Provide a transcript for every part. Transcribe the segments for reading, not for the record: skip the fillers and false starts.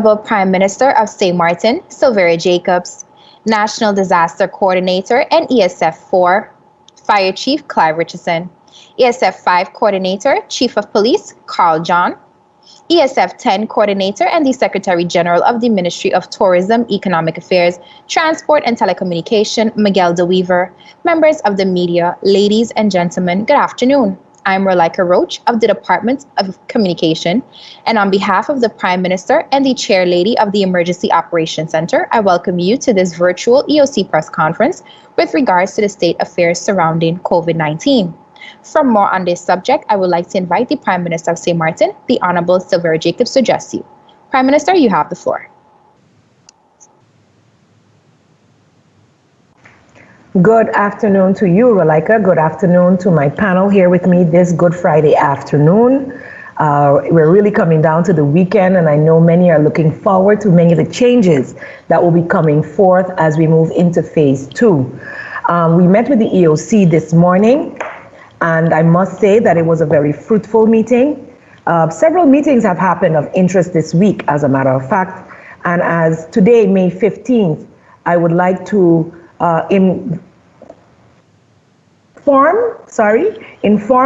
Honorable Prime Minister of St. Martin, Silveria Jacobs, National Disaster Coordinator and ESF 4, Fire Chief Clive Richardson, ESF 5 Coordinator, Chief of Police Carl John, ESF 10 Coordinator and the Secretary General of the Ministry of Tourism, Economic Affairs, Transport and Telecommunication, Miguel De Weaver, members of the media, ladies and gentlemen, good afternoon. I'm Rolika Roach of the Department of Communication, and on behalf of the Prime Minister and the Chair Lady of the Emergency Operations Center, I welcome you to this virtual EOC press conference with regards to the state affairs surrounding COVID-19. For more on this subject, I would like to invite the Prime Minister of St. Martin, the Honorable Silveria Jacobs, to address you. Prime Minister, you have the floor. Good afternoon to you, Rolika. Good afternoon to my panel here with me this Good Friday afternoon. We're really coming down to the weekend, and I know many are looking forward to many of the changes that will be coming forth as we move into phase 2. We met with the EOC this morning, and I must say that it was a very fruitful meeting. Several meetings have happened of interest this week, as a matter of fact, and as today, May 15th, I would like to inform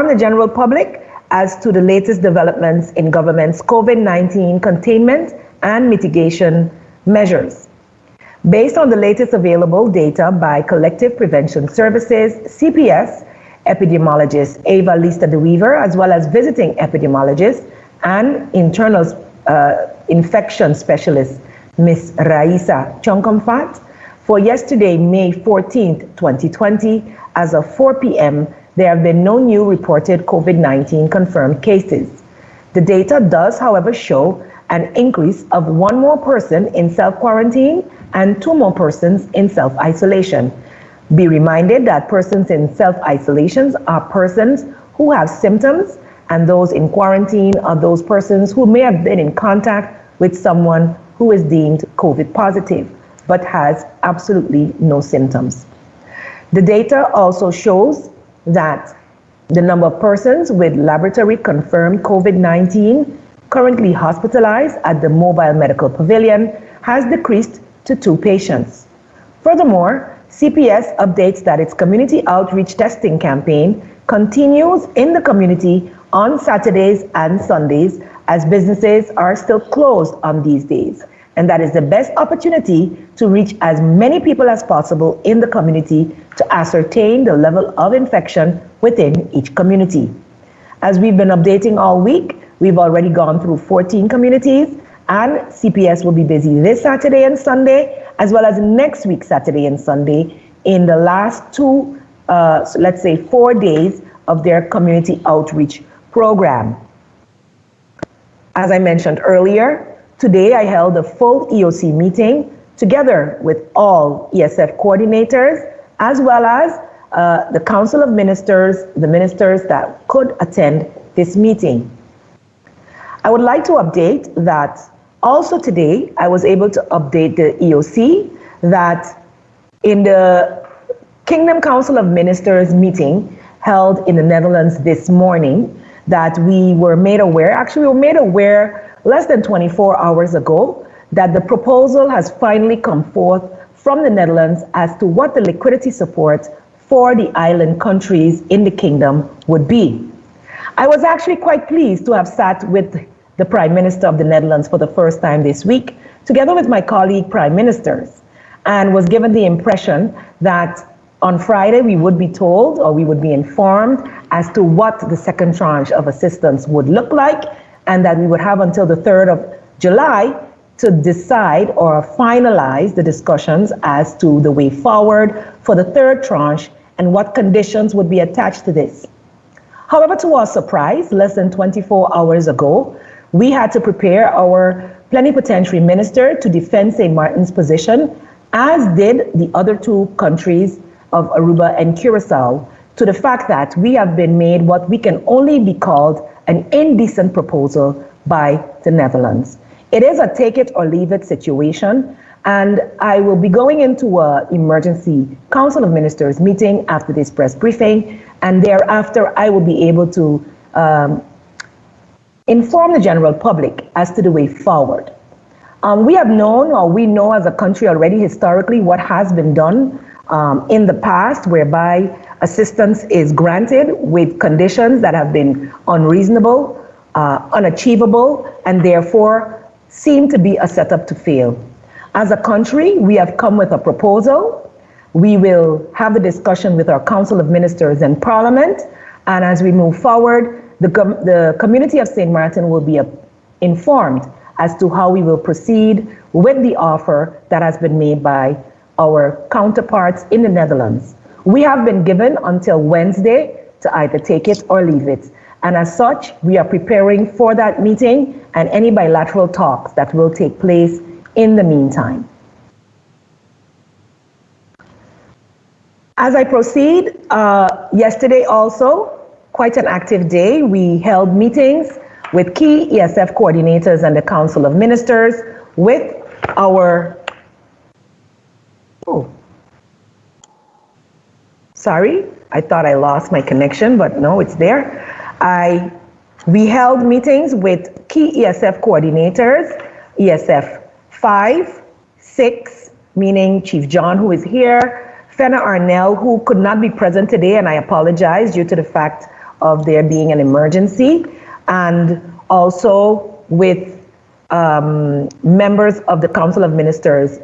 the general public as to the latest developments in government's COVID-19 containment and mitigation measures. Based on the latest available data by Collective Prevention Services, CPS, epidemiologist Ava Lista De Weaver, as well as visiting epidemiologist and internal infection specialist, Ms. Raisa Chonkomfat, for yesterday, May 14th, 2020, as of 4 p.m., there have been no new reported COVID-19 confirmed cases. The data does, however, show an increase of 1 more person in self-quarantine and 2 more persons in self-isolation. Be reminded that persons in self-isolations are persons who have symptoms, and those in quarantine are those persons who may have been in contact with someone who is deemed COVID positive, but has absolutely no symptoms. The data also shows that the number of persons with laboratory confirmed COVID-19 currently hospitalized at the Mobile Medical Pavilion has decreased to 2 patients. Furthermore, CPS updates that its community outreach testing campaign continues in the community on Saturdays and Sundays, as businesses are still closed on these days. And that is the best opportunity to reach as many people as possible in the community to ascertain the level of infection within each community. As we've been updating all week, we've already gone through 14 communities, and CPS will be busy this Saturday and Sunday, as well as next week, Saturday and Sunday, in the last 2, let's say 4 days of their community outreach program. As I mentioned earlier, today I held a full EOC meeting together with all ESF coordinators, as well as the Council of Ministers, the ministers that could attend this meeting. I would like to update that also today I was able to update the EOC that in the Kingdom Council of Ministers meeting held in the Netherlands this morning, that we were made aware less than 24 hours ago that the proposal has finally come forth from the Netherlands as to what the liquidity support for the island countries in the kingdom would be. I was actually quite pleased to have sat with the Prime Minister of the Netherlands for the first time this week, together with my colleague Prime Ministers, and was given the impression that on Friday we would be told, or we would be informed as to what the second tranche of assistance would look like, and that we would have until the 3rd of July to decide or finalize the discussions as to the way forward for the 3rd tranche and what conditions would be attached to this. However, to our surprise, less than 24 hours ago, we had to prepare our plenipotentiary minister to defend St. Martin's position, as did the other 2 countries of Aruba and Curacao, to the fact that we have been made what we can only be called an indecent proposal by the Netherlands. It is a take it or leave it situation, and I will be going into an emergency Council of Ministers meeting after this press briefing, and thereafter I will be able to inform the general public as to the way forward. We have known, or we know as a country already historically, what has been done in the past, whereby assistance is granted with conditions that have been unreasonable, unachievable, and therefore seem to be a setup to fail. As a country, we have come with a proposal. We will have the discussion with our Council of Ministers and Parliament, and as we move forward, the community of St. Martin will be informed as to how we will proceed with the offer that has been made by our counterparts in the Netherlands. We have been given until Wednesday to either take it or leave it. And as such, we are preparing for that meeting and any bilateral talks that will take place in the meantime. As I proceed, yesterday also, quite an active day. We held meetings with key ESF coordinators and the Council of Ministers with our, sorry, I thought I lost my connection, but no, it's there. We held meetings with key ESF coordinators, ESF 5, 6, meaning Chief John, who is here, Fenna Arnell, who could not be present today, and I apologize due to the fact of there being an emergency, and also with members of the Council of Ministers,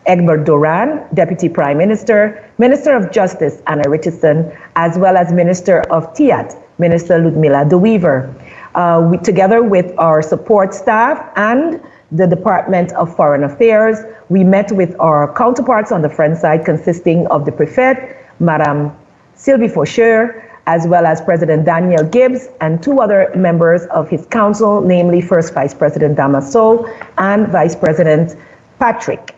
Egbert Doran, Deputy Prime Minister, Minister of Justice, Anna Richardson, as well as Minister of TIAT, Minister Ludmila De Wever. Together with our support staff and the Department of Foreign Affairs, we met with our counterparts on the French side, consisting of the Prefect, Madame Sylvie Faucheur, as well as President Daniel Gibbs and two other members of his council, namely First Vice President Damaso and Vice President Patrick.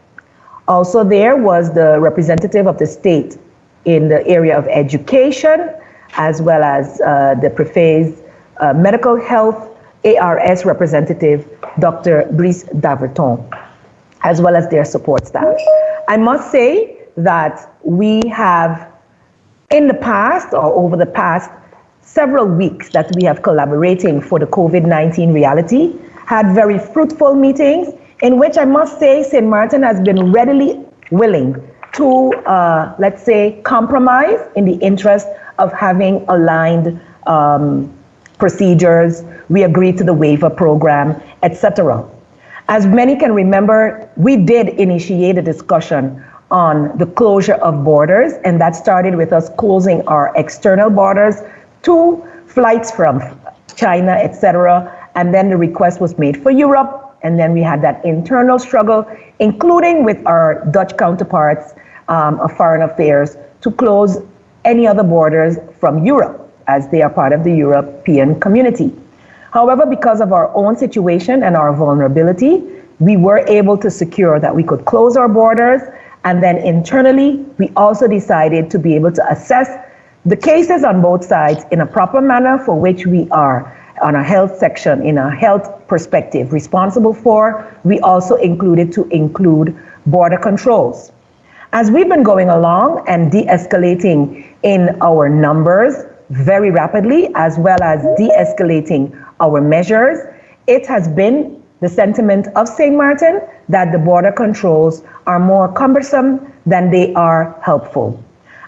Also there was the representative of the state in the area of education, as well as the Prefet's medical health ARS representative, Dr. Brice Daverton, as well as their support staff. I must say that we have, in the past, or over the past several weeks that we have collaborating for the COVID-19 reality, had very fruitful meetings in which I must say St. Martin has been readily willing to, let's say, compromise in the interest of having aligned procedures. We agreed to the waiver program, etc. As many can remember, we did initiate a discussion on the closure of borders, and that started with us closing our external borders to flights from China, etc. And then the request was made for Europe, and then we had that internal struggle, including with our Dutch counterparts of Foreign Affairs, to close any other borders from Europe, as they are part of the European community. However, because of our own situation and our vulnerability, we were able to secure that we could close our borders. And then internally, we also decided to be able to assess the cases on both sides in a proper manner, for which we are on a health section, in a health perspective, responsible for. We also included to include border controls. As we've been going along and de-escalating in our numbers very rapidly, as well as de-escalating our measures, it has been the sentiment of St. Martin that the border controls are more cumbersome than they are helpful.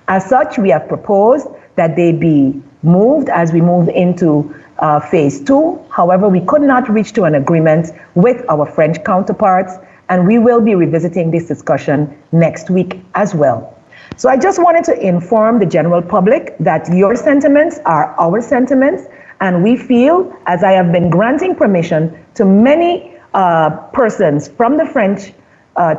As such, we have proposed that they be moved as we move into phase 2. However, we could not reach to an agreement with our French counterparts, and we will be revisiting this discussion next week as well. So I just wanted to inform the general public that your sentiments are our sentiments, and we feel, as I have been granting permission to many persons from the French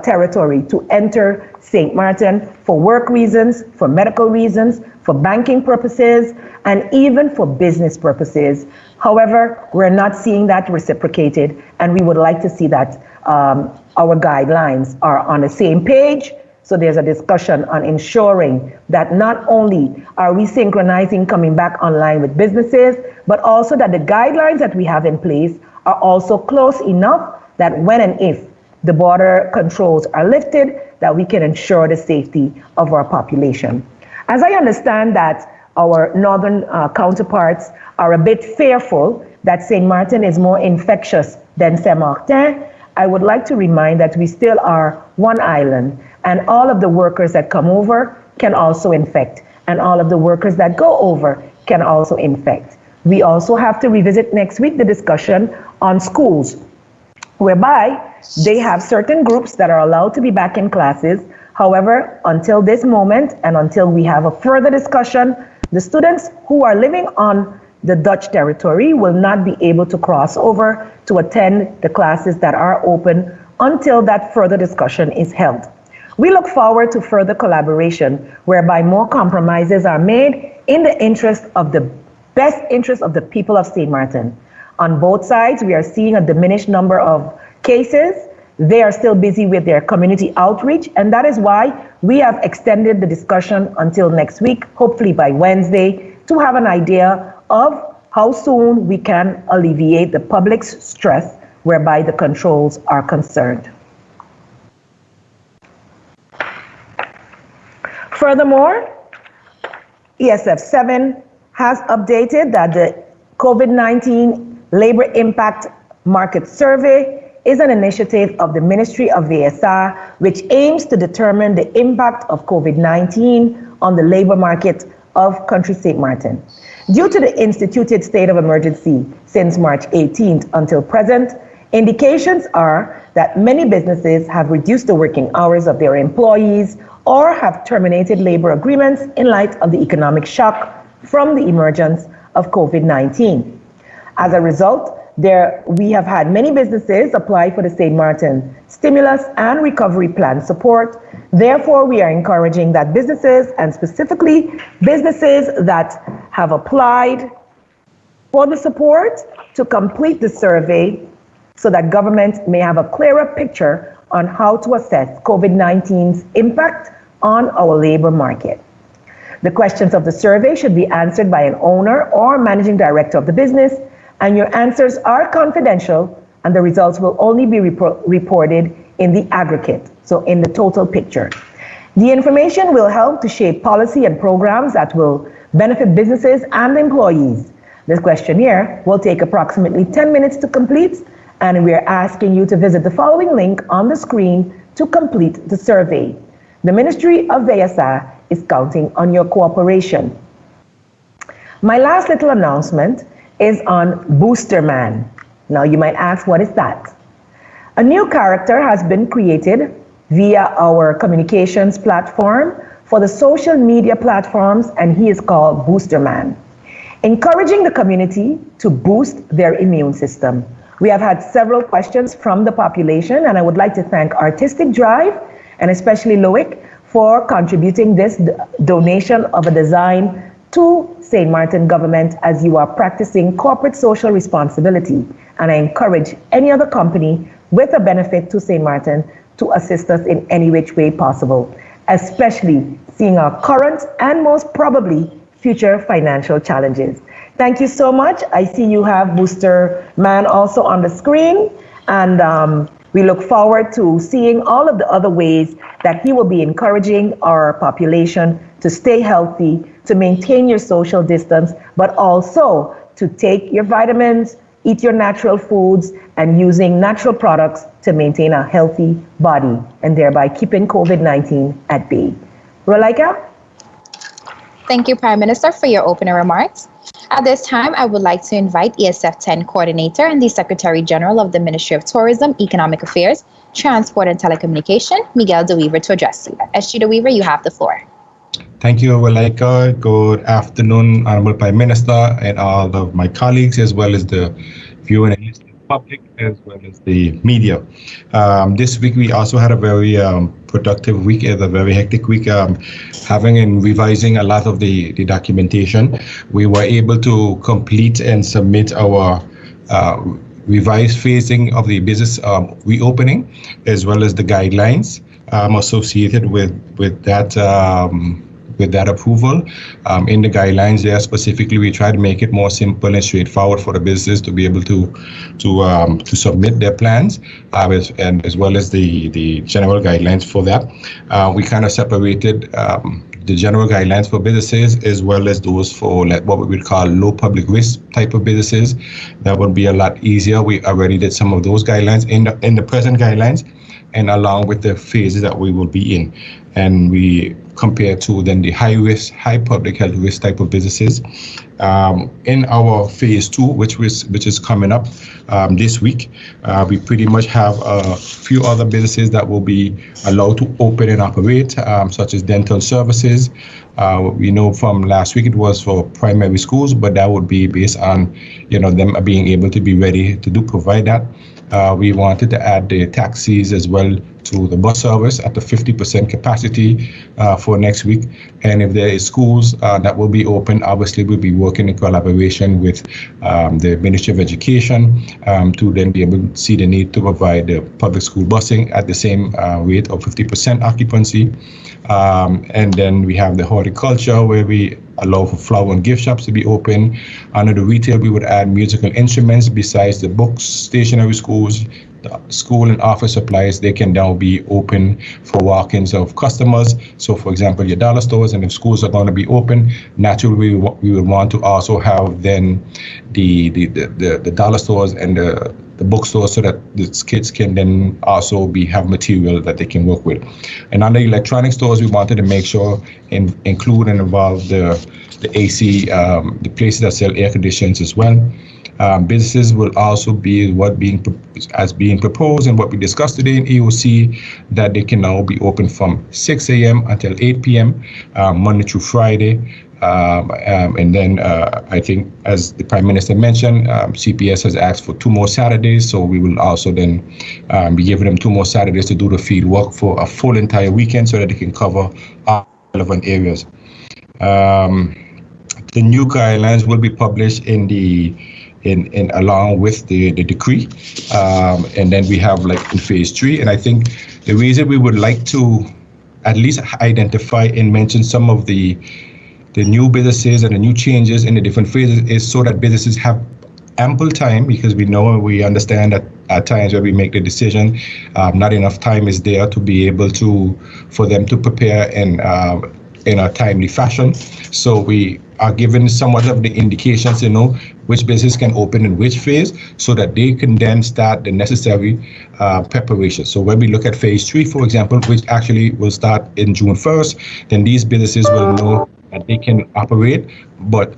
territory to enter St. Martin for work reasons, for medical reasons, for banking purposes, and even for business purposes. However, we're not seeing that reciprocated, and we would like to see that our guidelines are on the same page. So there's a discussion on ensuring that not only are we synchronizing coming back online with businesses, but also that the guidelines that we have in place are also close enough that when and if the border controls are lifted, that we can ensure the safety of our population. As I understand that our northern counterparts are a bit fearful that St. Martin is more infectious than Saint-Martin, I would like to remind that we still are one island, and all of the workers that come over can also infect, and all of the workers that go over can also infect. We also have to revisit next week the discussion on schools, whereby they have certain groups that are allowed to be back in classes. However, until this moment and until we have a further discussion, the students who are living on the Dutch territory will not be able to cross over to attend the classes that are open until that further discussion is held. We look forward to further collaboration whereby more compromises are made in the interest of the best interest of the people of St. Martin. On both sides, we are seeing a diminished number of cases. They are still busy with their community outreach, and that is why we have extended the discussion until next week, hopefully by Wednesday, to have an idea of how soon we can alleviate the public's stress whereby the controls are concerned. Furthermore, ESF 7 has updated that the COVID-19 Labor Impact Market Survey is an initiative of the Ministry of VSR, which aims to determine the impact of COVID-19 on the labor market of Country St. Martin. Due to the instituted state of emergency since March 18th until present, indications are that many businesses have reduced the working hours of their employees or have terminated labor agreements in light of the economic shock from the emergence of COVID-19. As a result, we have had many businesses apply for the St. Martin Stimulus and Recovery Plan support. Therefore, we are encouraging that businesses, and specifically businesses that have applied for the support, to complete the survey so that government may have a clearer picture on how to assess COVID-19's impact on our labor market. The questions of the survey should be answered by an owner or managing director of the business, and your answers are confidential, and the results will only be reported in the aggregate, so in the total picture. The information will help to shape policy and programs that will benefit businesses and employees. This questionnaire will take approximately 10 minutes to complete, and we are asking you to visit the following link on the screen to complete the survey. The Ministry of VSA is counting on your cooperation. My last little announcement is on Booster Man. Now you might ask, what is that? A new character has been created via our communications platform for the social media platforms, and he is called Booster Man, encouraging the community to boost their immune system. We have had several questions from the population, and I would like to thank Artistic Drive and especially Loic for contributing this donation of a design to St. Martin government as you are practicing corporate social responsibility. And I encourage any other company with a benefit to St. Martin to assist us in any which way possible, especially seeing our current and most probably future financial challenges. Thank you so much. I see you have Booster Man also on the screen, and we look forward to seeing all of the other ways that he will be encouraging our population to stay healthy, to maintain your social distance, but also to take your vitamins, eat your natural foods, and using natural products to maintain a healthy body, and thereby keeping COVID-19 at bay. Rolaika? Thank you, Prime Minister, for your opening remarks. At this time, I would like to invite ESF 10 Coordinator and the Secretary General of the Ministry of Tourism, Economic Affairs, Transport and Telecommunication, Miguel De Wever, to address you. SG De Wever, you have the floor. Thank you, Walaika. Good afternoon, Honorable Prime Minister, and all of my colleagues, as well as the viewing and listening public, as well as the media. This week, we also had a very productive week, a very hectic week, having and revising a lot of the documentation. We were able to complete and submit our revised phasing of the business reopening, as well as the guidelines associated with that with that approval. In the guidelines there specifically, we try to make it more simple and straightforward for the businesses to be able to submit their plans, as well as the general guidelines for that. We kind of separated the general guidelines for businesses as well as those for what we would call low public risk type of businesses. That would be a lot easier. We already did some of those guidelines in the present guidelines, and along with the phases that we will be in. And we compare to then the high risk, high public health risk type of businesses. In our phase 2, which is coming up this week, we pretty much have a few other businesses that will be allowed to open and operate, such as dental services. We know from last week it was for primary schools, but that would be based on them being able to be ready to provide that. We wanted to add the taxis as well to the bus service at the 50% capacity for next week. And if there is schools that will be open, obviously we'll be working in collaboration with the Ministry of Education to then be able to see the need to provide the public school busing at the same rate of 50% occupancy. And then we have the horticulture, where we allow for flower and gift shops to be open. Under the retail, we would add musical instruments besides the books, stationery schools, the school and office supplies. They can now be open for walk-ins of customers. So for example, your dollar stores, and if schools are going to be open, naturally we would want to also have then the dollar stores and the bookstores, so that the kids can then also have material that they can work with. And under electronic stores, we wanted to make sure include and involve the AC, the places that sell air conditioners as well. Businesses will also be being proposed and what we discussed today in EOC, that they can now be open from 6 a.m. until 8 p.m. Monday through Friday. And then I think, as the Prime Minister mentioned, CPS has asked for 2 more Saturdays, so we will also then be giving them 2 more Saturdays to do the field work for a full entire weekend, so that they can cover all relevant areas. The new guidelines will be published in along with the decree, and then we have in phase 3. And I think the reason we would like to at least identify and mention some of the new businesses and the new changes in the different phases is so that businesses have ample time, because we understand that at times where we make the decision, not enough time is there to be able for them to prepare in a timely fashion. So we are given somewhat of the indications to know which business can open in which phase, so that they can then start the necessary preparation. So when we look at phase 3, for example, which actually will start in June 1st, then these businesses will know that they can operate,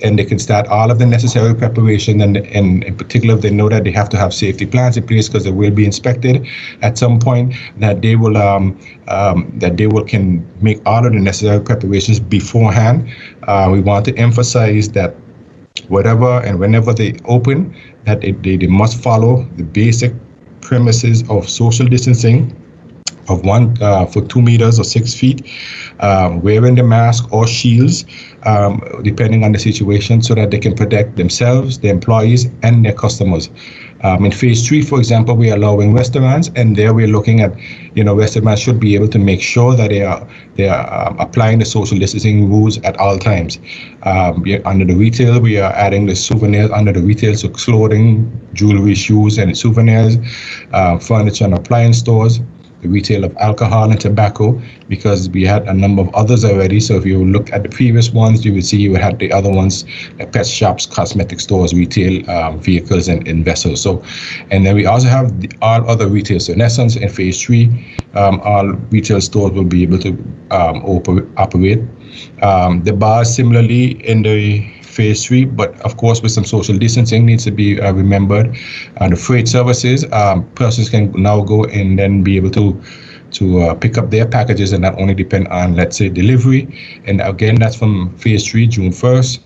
and they can start all of the necessary preparation, and in particular, they know that they have to have safety plans in place, because they will be inspected at some point, that they will can make all of the necessary preparations beforehand. We want to emphasize that whatever and whenever they open, that they must follow the basic premises of social distancing of 2 meters or 6 feet, wearing the mask or shields, depending on the situation, so that they can protect themselves, their employees, and their customers. In phase 3, for example, we are allowing restaurants, and there we're looking at, restaurants should be able to make sure that they are applying the social distancing rules at all times. Under the retail, we are adding the souvenirs under the retail, so clothing, jewelry, shoes, and souvenirs, furniture and appliance stores, the retail of alcohol and tobacco, because we had a number of others already. So if you look at the previous ones, you would see you had the other ones, like pet shops, cosmetic stores, retail, vehicles, and vessels. So, and then we also have all other retail. So in essence, in phase 3, all retail stores will be able to operate. The bars similarly in the phase 3, but of course with some social distancing needs to be remembered. The freight services, persons can now go and then be able to pick up their packages and not only depend on, let's say, delivery. And again, that's from phase 3, June 1st.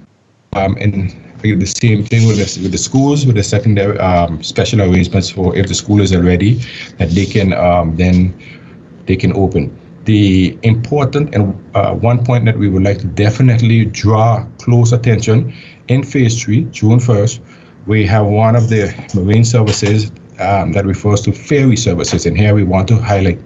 And the same thing with the schools, with the secondary special arrangements for if the school is already, that they can they can open. The important and one point that we would like to definitely draw close attention in phase 3, June 1st, we have one of the marine services that refers to ferry services. And here we want to highlight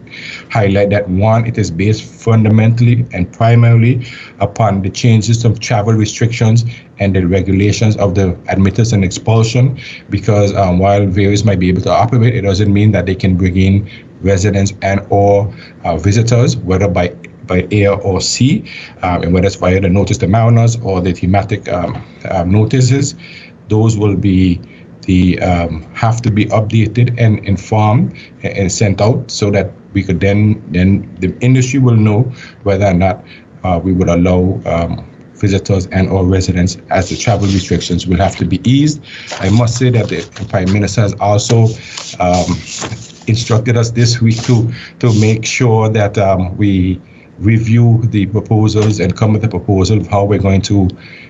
that one, it is based fundamentally and primarily upon the changes of travel restrictions and the regulations of the admittance and expulsion, because while ferries might be able to operate, it doesn't mean that they can bring in residents and or visitors, whether by air or sea, and whether it's via the notice to mariners or the thematic notices. Those will be have to be updated and informed and sent out, so that we could then the industry will know whether or not we would allow visitors and or residents, as the travel restrictions will have to be eased. I must say that the Prime Minister has also instructed us this week to make sure that we review the proposals and come with a proposal of how we're going to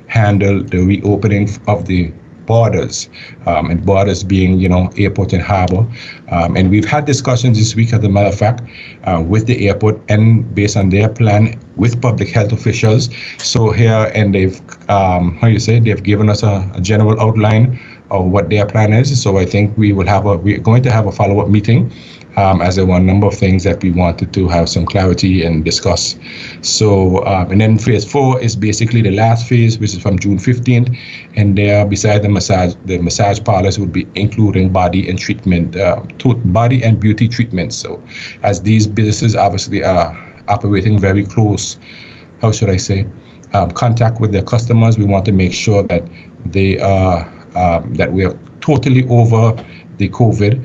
handle the reopening of the borders, and borders being, airport and harbor. And we've had discussions this week, as a matter of fact, with the airport, and based on their plan with public health officials. So here, and they've, they've given us a general outline of what their plan is. So I think we're going to have a follow-up meeting, as there were a number of things that we wanted to have some clarity and discuss. So, and then phase 4 is basically the last phase, which is from June 15th. And there, beside the massage parlors would be including body and treatment, body and beauty treatments. So as these businesses obviously are operating very close, contact with their customers, we want to make sure that they are, that we are totally over the COVID,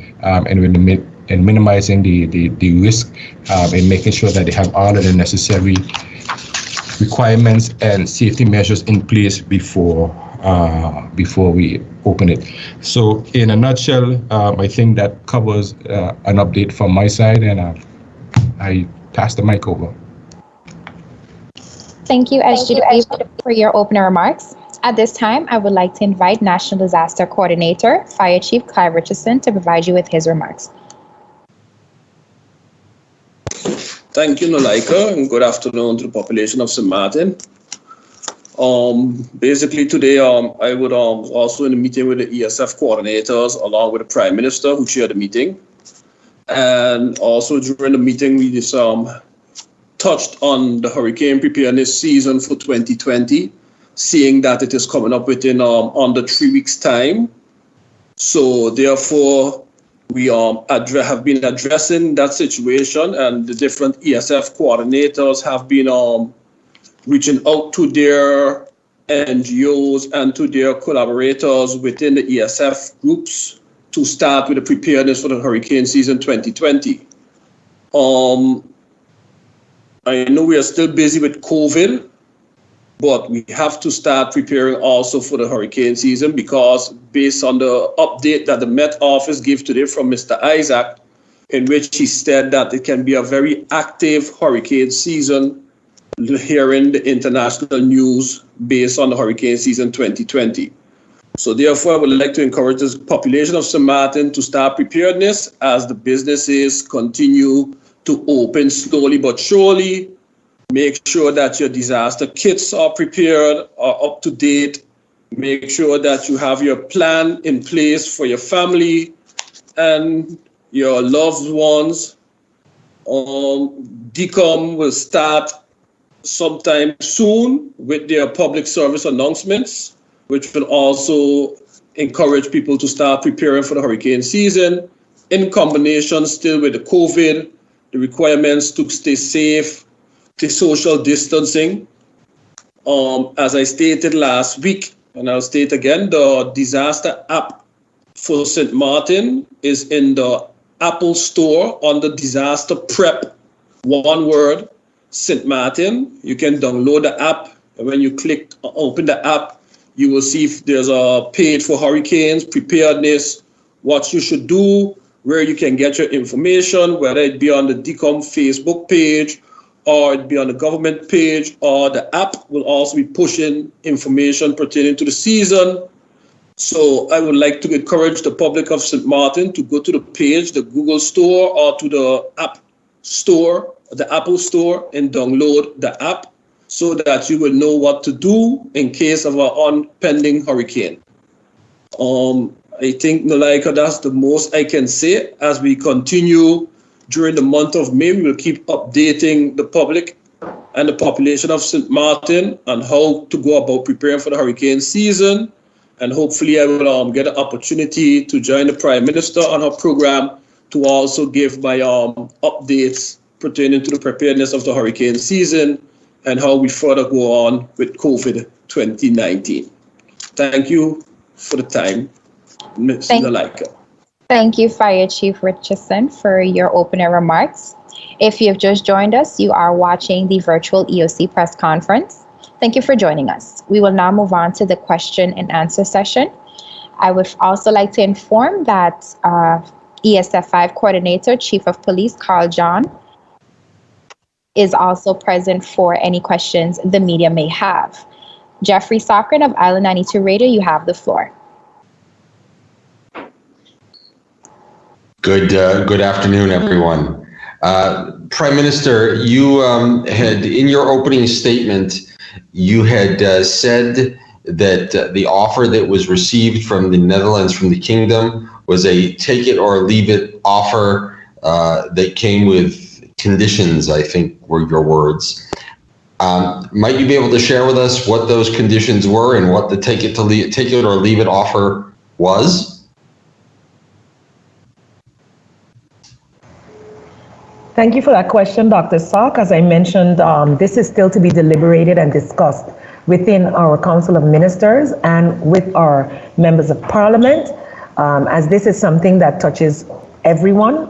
and minimizing the risk, and making sure that they have all of the necessary requirements and safety measures in place before we open it. So in a nutshell, I think that covers an update from my side, and I pass the mic over. Thank you, SGW, for your opening remarks. At this time, I would like to invite National Disaster Coordinator, Fire Chief Clive Richardson, to provide you with his remarks. Thank you, Nolaika, and good afternoon to the population of St. Martin. Basically today, I would also in a meeting with the ESF coordinators, along with the Prime Minister, who chaired the meeting. And also during the meeting, we just touched on the hurricane preparedness season for 2020, seeing that it is coming up within under 3 weeks' time. So therefore, we have been addressing that situation, and the different ESF coordinators have been reaching out to their NGOs and to their collaborators within the ESF groups to start with the preparedness for the hurricane season 2020. I know we are still busy with COVID, but we have to start preparing also for the hurricane season, because based on the update that the Met Office gave today from Mr. Isaac, in which he said that it can be a very active hurricane season, hearing the international news based on the hurricane season 2020. So therefore, I would like to encourage the population of St. Martin to start preparedness as the businesses continue to open slowly but surely. Make sure that your disaster kits are prepared, are up to date. Make sure that you have your plan in place for your family and your loved ones. DECOM will start sometime soon with their public service announcements, which will also encourage people to start preparing for the hurricane season, in combination still with the COVID, the requirements to stay safe, the social distancing. As I stated last week, and I'll state again, the disaster app for St. Martin is in the Apple Store under Disaster Prep, one word, St. Martin. You can download the app, and when you open the app, you will see if there's a page for hurricanes, preparedness, what you should do, where you can get your information, whether it be on the DECOM Facebook page, or it be on the government page, or the app will also be pushing information pertaining to the season. So I would like to encourage the public of St. Martin to go to the page, the Google Store, or to the App Store, the Apple Store, and download the app so that you will know what to do in case of an impending hurricane. I think, Nalaika, that's the most I can say. As we continue during the month of May, we will keep updating the public and the population of St. Martin on how to go about preparing for the hurricane season. And hopefully I will get an opportunity to join the Prime Minister on her program to also give my updates pertaining to the preparedness of the hurricane season and how we further go on with COVID 2019. Thank you for the time, Ms. Nalaika. Thank you, Fire Chief Richardson, for your opening remarks. If you've just joined us, you are watching the virtual EOC press conference. Thank you for joining us. We will now move on to the question and answer session. I would also like to inform that ESF 5 Coordinator, Chief of Police Carl John, is also present for any questions the media may have. Jeffrey Sokrin of Island 92 Radio, you have the floor. Good afternoon, everyone. Prime Minister, you had, in your opening statement, you had said that the offer that was received from the Netherlands, from the Kingdom, was a take it or leave it offer that came with conditions, I think were your words. Might you be able to share with us what those conditions were and what the take it or leave it offer was? Thank you for that question, Dr. Salk. As I mentioned, this is still to be deliberated and discussed within our Council of Ministers and with our members of Parliament, as this is something that touches everyone.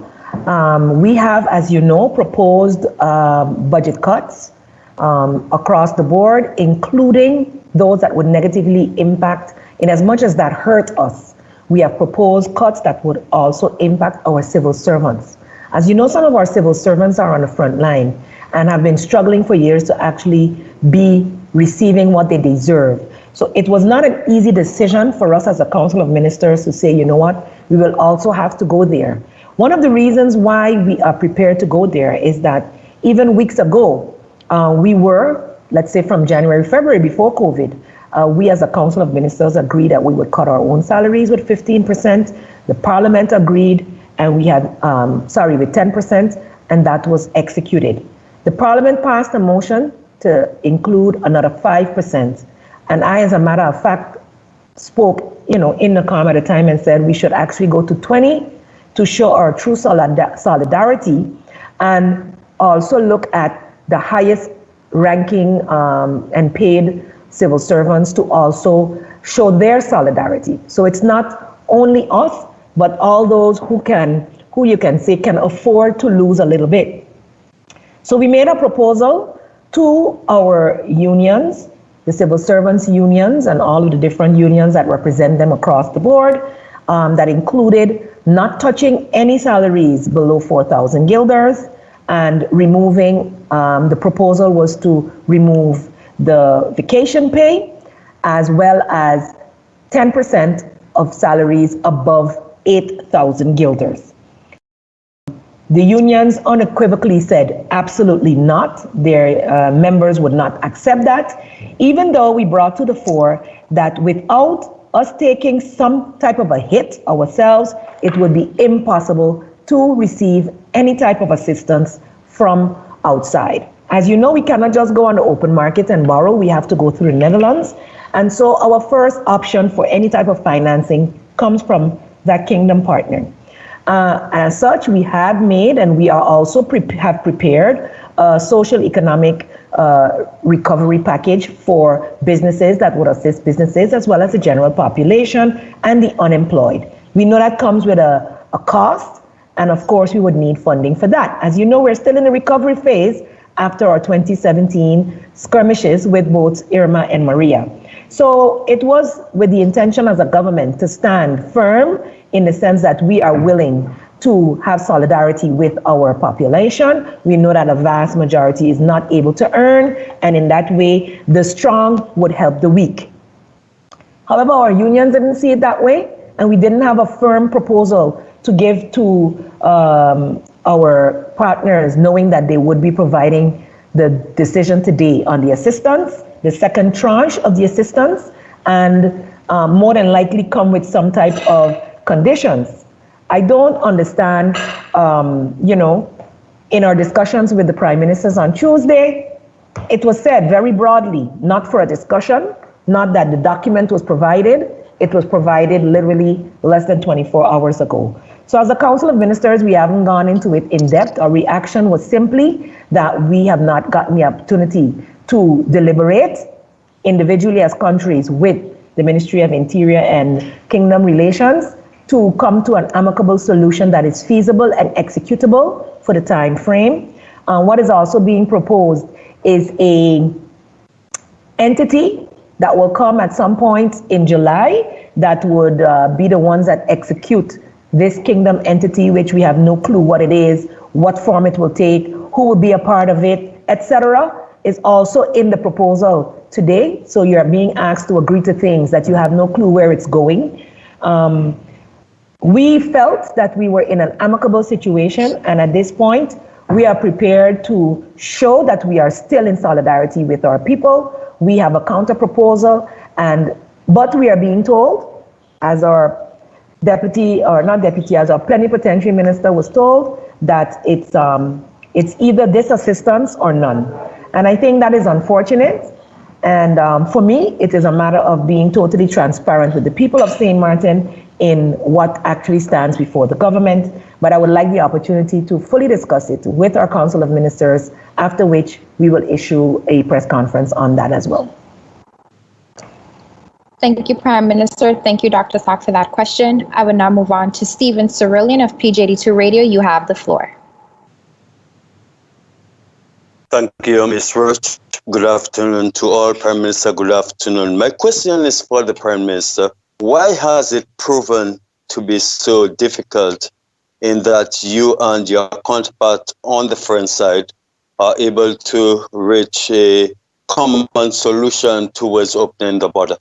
We have, as you know, proposed budget cuts across the board, including those that would negatively impact, in as much as that hurt us. We have proposed cuts that would also impact our civil servants. As you know, some of our civil servants are on the front line and have been struggling for years to actually be receiving what they deserve. So it was not an easy decision for us as a Council of Ministers to say, you know what, we will also have to go there. One of the reasons why we are prepared to go there is that even weeks ago, we were, let's say from January, February, before COVID, we as a Council of Ministers agreed that we would cut our own salaries with 15%. The Parliament agreed, and we had, with 10%, and that was executed. The Parliament passed a motion to include another 5%. And I, as a matter of fact, spoke, in the calm at the time and said we should actually go to 20 to show our true solidarity, and also look at the highest ranking and paid civil servants to also show their solidarity. So it's not only us, but all those who you can say can afford to lose a little bit. So we made a proposal to our unions, the civil servants unions and all of the different unions that represent them across the board, that included not touching any salaries below 4,000 guilders and removing, the proposal was to remove the vacation pay as well as 10% of salaries above 8,000 guilders. The unions unequivocally said absolutely not. Their members would not accept that, even though we brought to the fore that without us taking some type of a hit ourselves, it would be impossible to receive any type of assistance from outside. As you know, we cannot just go on the open market and borrow. We have to go through the Netherlands. And so our first option for any type of financing comes from that Kingdom partner. As such, we have made, and we are also have prepared a social economic recovery package for businesses that would assist businesses as well as the general population and the unemployed. We know that comes with a cost, and of course we would need funding for that. As you know, we're still in the recovery phase after our 2017 skirmishes with both Irma and Maria. So it was with the intention as a government to stand firm in the sense that we are willing to have solidarity with our population. We know that a vast majority is not able to earn, and in that way, the strong would help the weak. However, our unions didn't see it that way, and we didn't have a firm proposal to give to our partners, knowing that they would be providing the decision today on the assistance, the second tranche of the assistance, and more than likely come with some type of conditions. I don't understand, in our discussions with the Prime Ministers on Tuesday, it was said very broadly, not for a discussion, not that the document was provided, it was provided literally less than 24 hours ago. So as a Council of Ministers, we haven't gone into it in depth. Our reaction was simply that we have not gotten the opportunity to deliberate individually as countries with the Ministry of Interior and Kingdom Relations to come to an amicable solution that is feasible and executable for the time frame. What is also being proposed is a entity that will come at some point in July that would be the ones that execute this kingdom entity, which we have no clue what it is, what form it will take, who will be a part of it, etc., is also in the proposal today. So you're being asked to agree to things that you have no clue where it's going. We felt that we were in an amicable situation, and at this point, we are prepared to show that we are still in solidarity with our people. We have a counter proposal, but we are being told, as our as our plenipotentiary minister was told, that it's either this assistance or none. And I think that is unfortunate. And for me, it is a matter of being totally transparent with the people of St. Martin in what actually stands before the government. But I would like the opportunity to fully discuss it with our Council of Ministers, after which we will issue a press conference on that as well. Thank you, Prime Minister. Thank you, Dr. Sock, for that question. I would now move on to Stephen Cerulean of PJD2 Radio. You have the floor. Thank you, Ms. Roach. Good afternoon to all. Prime Minister, good afternoon. My question is for the Prime Minister. Why has it proven to be so difficult in that you and your counterpart on the French side are able to reach a common solution towards opening the border?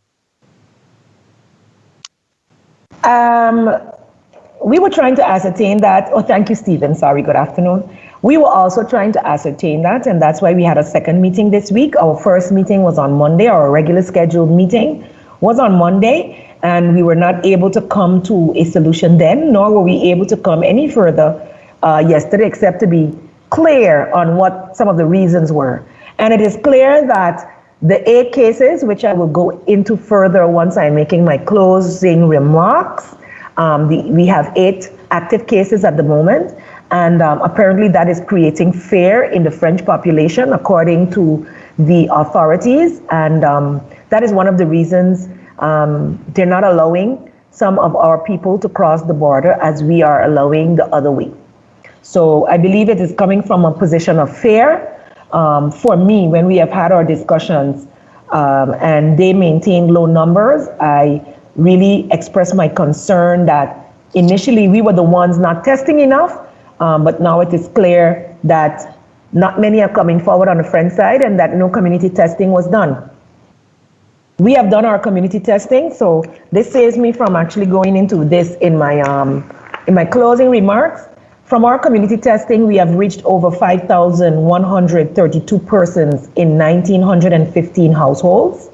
We were trying to ascertain that. Oh, thank you, Stephen. Sorry, good afternoon. We were also trying to ascertain that, and that's why we had a second meeting this week. Our first meeting was on Monday. Our regular scheduled meeting was on Monday, and we were not able to come to a solution then, nor were we able to come any further yesterday, except to be clear on what some of the reasons were. And it is clear that the 8 cases, which I will go into further once I'm making my closing remarks, we have 8 active cases at the moment, and apparently that is creating fear in the French population, according to the authorities, and that is one of the reasons they're not allowing some of our people to cross the border as we are allowing the other way. So I believe it is coming from a position of fear. For me, when we have had our discussions and they maintain low numbers, I really expressed my concern that initially we were the ones not testing enough, but now it is clear that not many are coming forward on the French side and that no community testing was done. We have done our community testing, so this saves me from actually going into this in my closing remarks. From our community testing, we have reached over 5,132 persons in 1,915 households.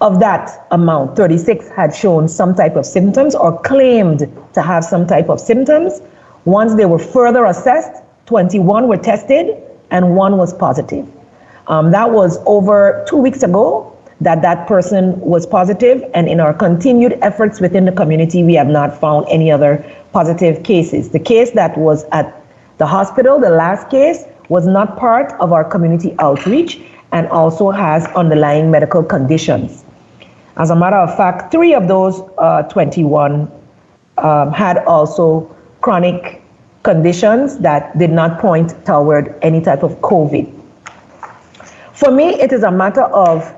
Of that amount, 36 had shown some type of symptoms or claimed to have some type of symptoms. Once they were further assessed, 21 were tested and 1 was positive. That was over 2 weeks ago that person was positive, and in our continued efforts within the community, we have not found any other positive cases. The case that was at the hospital, the last case, was not part of our community outreach and also has underlying medical conditions. As a matter of fact, 3 of those 21 had also chronic conditions that did not point toward any type of COVID. For me, it is a matter of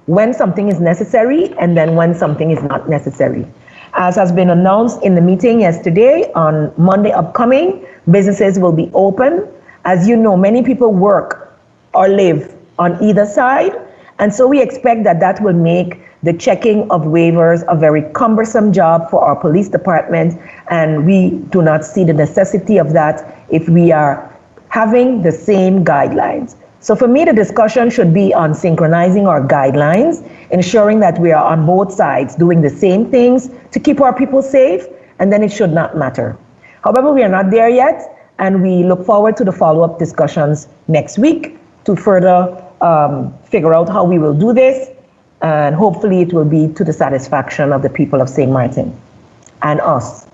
when something is necessary and then when something is not necessary. As has been announced in the meeting yesterday, on Monday upcoming, businesses will be open. As you know, many people work or live on either side, and so we expect that will make the checking of waivers a very cumbersome job for our police department, and we do not see the necessity of that if we are having the same guidelines. So for me, the discussion should be on synchronizing our guidelines, ensuring that we are on both sides doing the same things to keep our people safe, and then it should not matter. However, we are not there yet, and we look forward to the follow-up discussions next week to further figure out how we will do this, and hopefully it will be to the satisfaction of the people of St. Martin and us.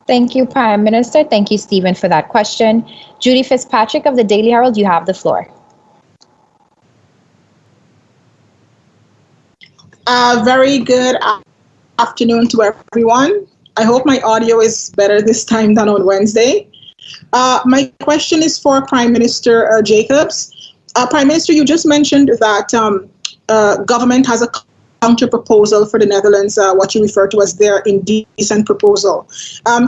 Thank you, Prime Minister. Thank you, Stephen, for that question. Judy Fitzpatrick of the Daily Herald, you have the floor. Very good afternoon to everyone. I hope my audio is better this time than on Wednesday. My question is for Prime Minister Jacobs. Prime Minister, you just mentioned that government has a counter proposal for the Netherlands, what you refer to as their indecent proposal.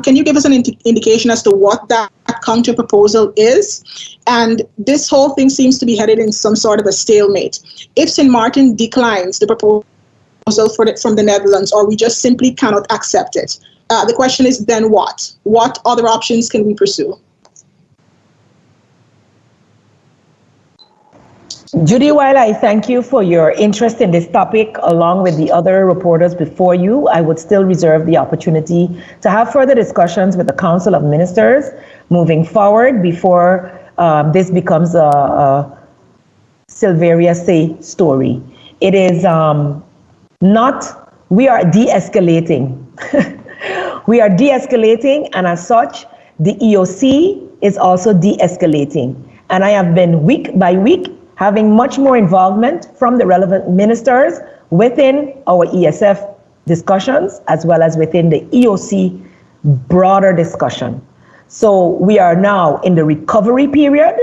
Can you give us an indication as to what that counter proposal is? And this whole thing seems to be headed in some sort of a stalemate. If St. Martin declines the proposal from the Netherlands, or we just simply cannot accept it, the question is then what? What other options can we pursue? Judy, while I thank you for your interest in this topic, along with the other reporters before you, I would still reserve the opportunity to have further discussions with the Council of Ministers moving forward before this becomes a Silveria Say story. It is not, we are de-escalating. We are de-escalating, and as such, the EOC is also de-escalating. And I have been week by week having much more involvement from the relevant ministers within our ESF discussions, as well as within the EOC broader discussion. So we are now in the recovery period.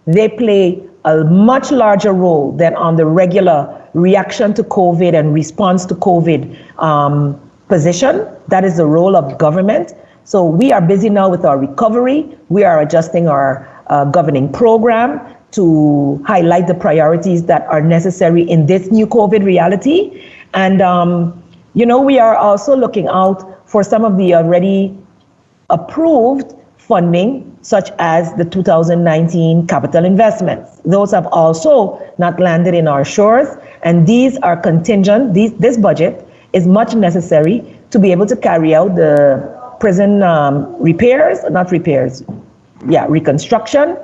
They play a much larger role than on the regular reaction to COVID and response to COVID position. That is the role of government. So we are busy now with our recovery. We are adjusting our governing program to highlight the priorities that are necessary in this new COVID reality. And, we are also looking out for some of the already approved funding, such as the 2019 capital investments. Those have also not landed in our shores, and these are contingent. This budget is much necessary to be able to carry out the prison reconstruction,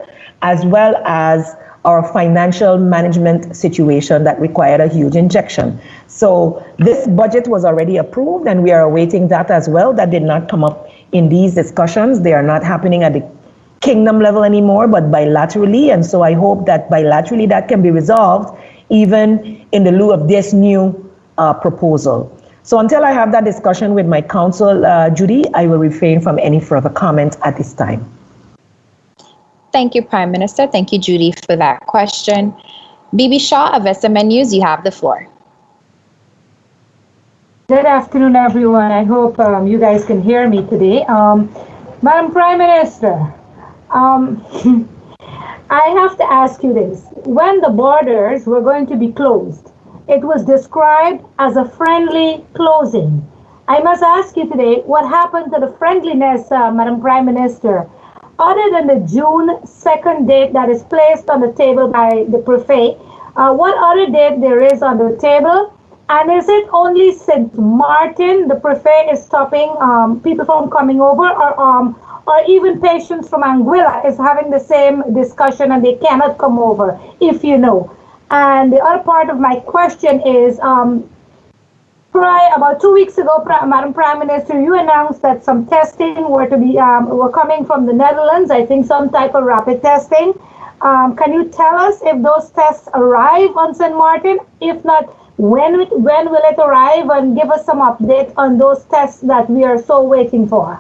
as well as our financial management situation that required a huge injection. So this budget was already approved, and we are awaiting that as well. That did not come up in these discussions. They are not happening at the kingdom level anymore, but bilaterally. And so I hope that bilaterally that can be resolved even in the lieu of this new proposal. So until I have that discussion with my counsel, Judy, I will refrain from any further comment at this time. Thank you, Prime Minister. Thank you, Judy, for that question. Bibi Shaw of SMN News, you have the floor. Good afternoon, everyone. I hope you guys can hear me today. Madam Prime Minister, I have to ask you this. When the borders were going to be closed, it was described as a friendly closing. I must ask you today, what happened to the friendliness, Madam Prime Minister? Other than the June 2nd date that is placed on the table by the Prefet, what other date there is on the table? And is it only St. Martin the Prefet is stopping people from coming over, or even patients from Anguilla is having the same discussion and they cannot come over, if you know? And the other part of my question is, about 2 weeks ago, Madam Prime Minister, you announced that some testing were coming from the Netherlands. I think some type of rapid testing. Can you tell us if those tests arrive on St. Martin? If not, when will it arrive? And give us some update on those tests that we are so waiting for.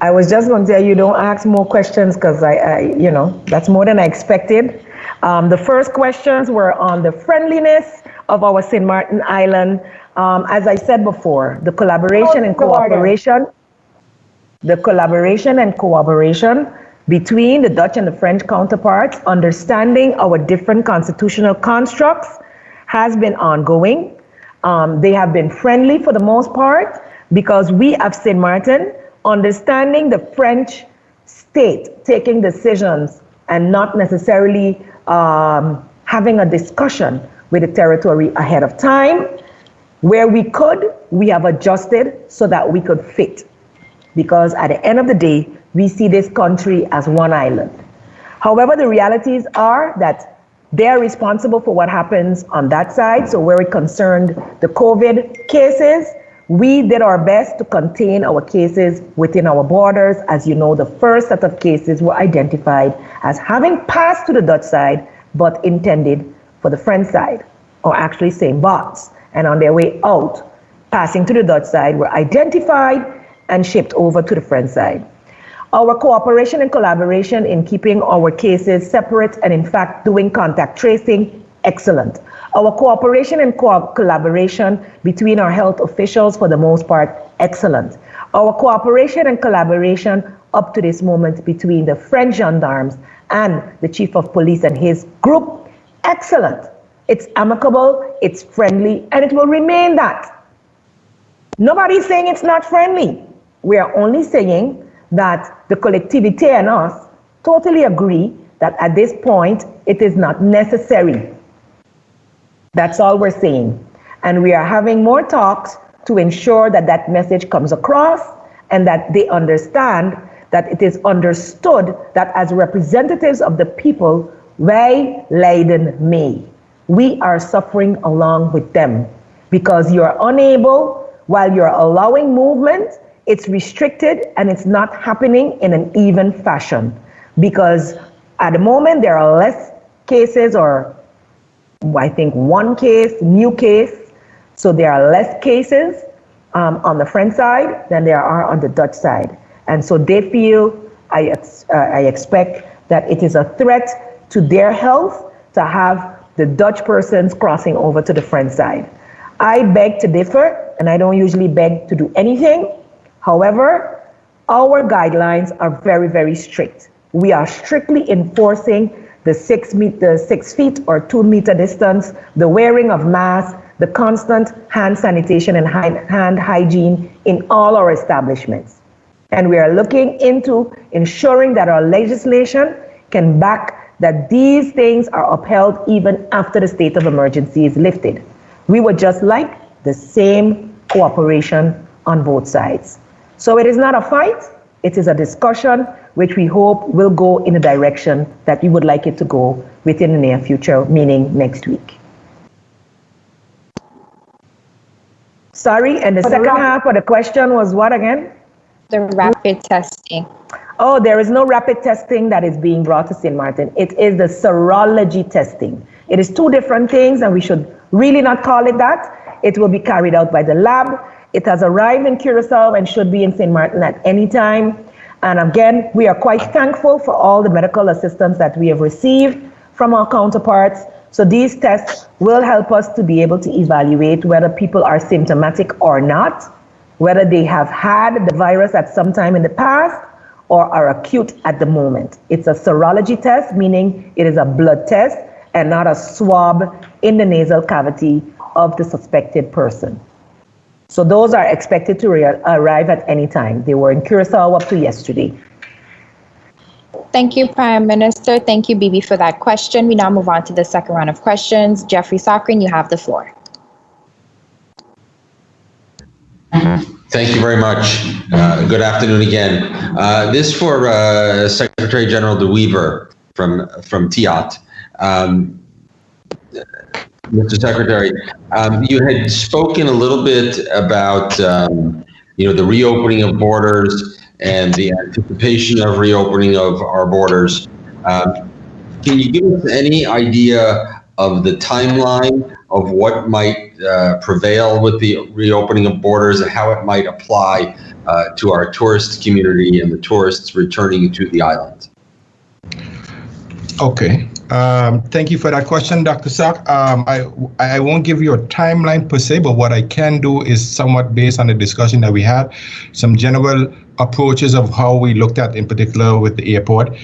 I was just going to tell you, don't ask more questions, because that's more than I expected. The first questions were on the friendliness of our St. Martin Island. As I said before, the collaboration and cooperation between the Dutch and the French counterparts, understanding our different constitutional constructs, has been ongoing. They have been friendly for the most part, because we have St. Martin, understanding the French state taking decisions and not necessarily having a discussion with the territory ahead of time. Where we could, we have adjusted so that we could fit. Because at the end of the day, we see this country as one island. However, the realities are that they're responsible for what happens on that side. So where it concerned the COVID cases, we did our best to contain our cases within our borders. As you know, the first set of cases were identified as having passed to the Dutch side, but intended for the French side, or actually same bots. And on their way out, passing to the Dutch side, were identified and shipped over to the French side. Our cooperation and collaboration in keeping our cases separate and in fact doing contact tracing, excellent. Our cooperation and collaboration between our health officials, for the most part, excellent. Our cooperation and collaboration up to this moment between the French gendarmes and the chief of police and his group, excellent. It's amicable, it's friendly, and it will remain that. Nobody's saying it's not friendly. We are only saying that the collectivity and us totally agree that at this point, it is not necessary. That's all we're saying. And we are having more talks to ensure that that message comes across and that they understand that it is understood that as representatives of the people, wij lijden mee. We are suffering along with them because you're unable, while you're allowing movement, it's restricted and it's not happening in an even fashion because at the moment there are less cases, or I think one case, new case. So there are less cases on the French side than there are on the Dutch side. And so they feel, I expect that it is a threat to their health to have the Dutch persons crossing over to the French side. I beg to differ, and I don't usually beg to do anything. However, our guidelines are very, very strict. We are strictly enforcing the 6 feet or 2 meter distance, the wearing of masks, the constant hand sanitation and hand hygiene in all our establishments. And we are looking into ensuring that our legislation can back that these things are upheld even after the state of emergency is lifted. We would just like the same cooperation on both sides. So it is not a fight, it is a discussion which we hope will go in the direction that we would like it to go within the near future, meaning next week. Sorry, and the second half of the question was what again? The rapid testing. Oh, there is no rapid testing that is being brought to St. Martin. It is the serology testing. It is two different things and we should really not call it that. It will be carried out by the lab. It has arrived in Curacao and should be in St. Martin at any time. And again, we are quite thankful for all the medical assistance that we have received from our counterparts. So these tests will help us to be able to evaluate whether people are symptomatic or not, whether they have had the virus at some time in the past or are acute at the moment. It's a serology test, meaning it is a blood test and not a swab in the nasal cavity of the suspected person. So those are expected to arrive at any time. They were in Curacao up to yesterday. Thank you, Prime Minister. Thank you, Bibi, for that question. We now move on to the second round of questions. Jeffrey Sokrin, you have the floor. Thank you very much. Good afternoon again. This for Secretary General De Wever from TIAT. Mr. Secretary, you had spoken a little bit about the reopening of borders and the anticipation of reopening of our borders. Can you give us any idea of the timeline of what might prevail with the reopening of borders and how it might apply to our tourist community and the tourists returning to the island? Okay. Thank you for that question, Dr. Sak. I won't give you a timeline per se, but what I can do is somewhat based on the discussion that we had, some general approaches of how we looked at, in particular with the airport.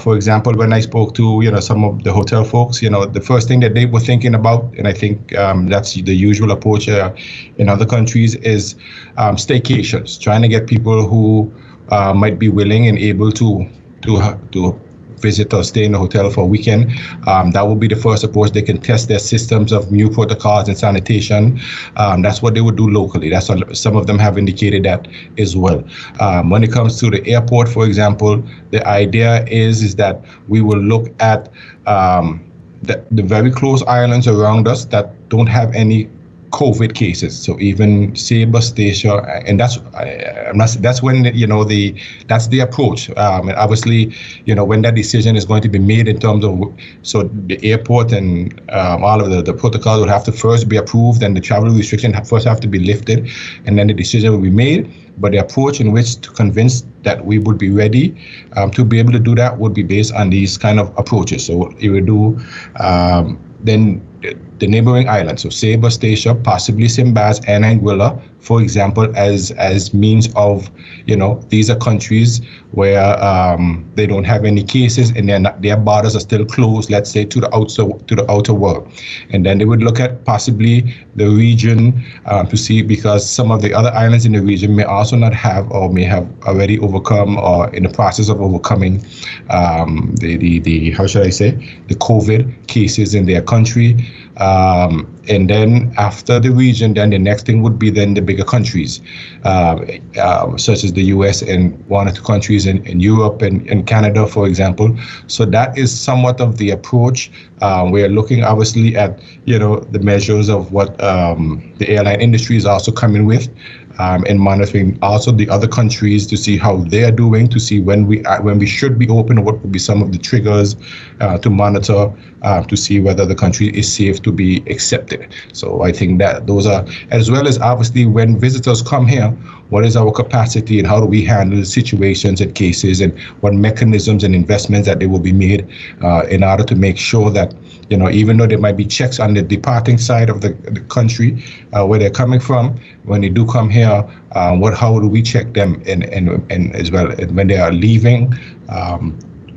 For example, when I spoke to some of the hotel folks, the first thing that they were thinking about, and I think that's the usual approach in other countries, is staycations, trying to get people who might be willing and able to visit or stay in the hotel for a weekend. That will be the first approach. They can test their systems of new protocols and sanitation. That's what they would do locally. That's what some of them have indicated that as well. When it comes to the airport, for example, the idea is that we will look at the very close islands around us that don't have any COVID cases. So even Sabre, Statia, and that's when that's the approach. And obviously, when that decision is going to be made in terms of, so the airport and all of the protocols will have to first be approved, and the travel restriction first have to be lifted, and then the decision will be made. But the approach in which to convince that we would be ready to be able to do that would be based on these kind of approaches. So it would do then the neighboring islands, so Sabre, Statia, possibly Simbaz and Anguilla, for example, as means of, these are countries where they don't have any cases and their borders are still closed, let's say, to the outer world. And then they would look at possibly the region to see, because some of the other islands in the region may also not have, or may have already overcome or in the process of overcoming the how should I say, the COVID cases in their country. And then after the region, then the next thing would be then the bigger countries, such as the US and one or two countries in Europe and Canada, for example. So that is somewhat of the approach. We're looking obviously at, the measures of what the airline industry is also coming with, and monitoring also the other countries to see how they are doing, to see when we should be open, what would be some of the triggers to monitor, to see whether the country is safe to be accepted. So I think that those are, as well as obviously when visitors come here, what is our capacity and how do we handle the situations and cases, and what mechanisms and investments that they will be made in order to make sure that, even though there might be checks on the departing side of the country where they're coming from, when they do come here, how do we check them and as well when they are leaving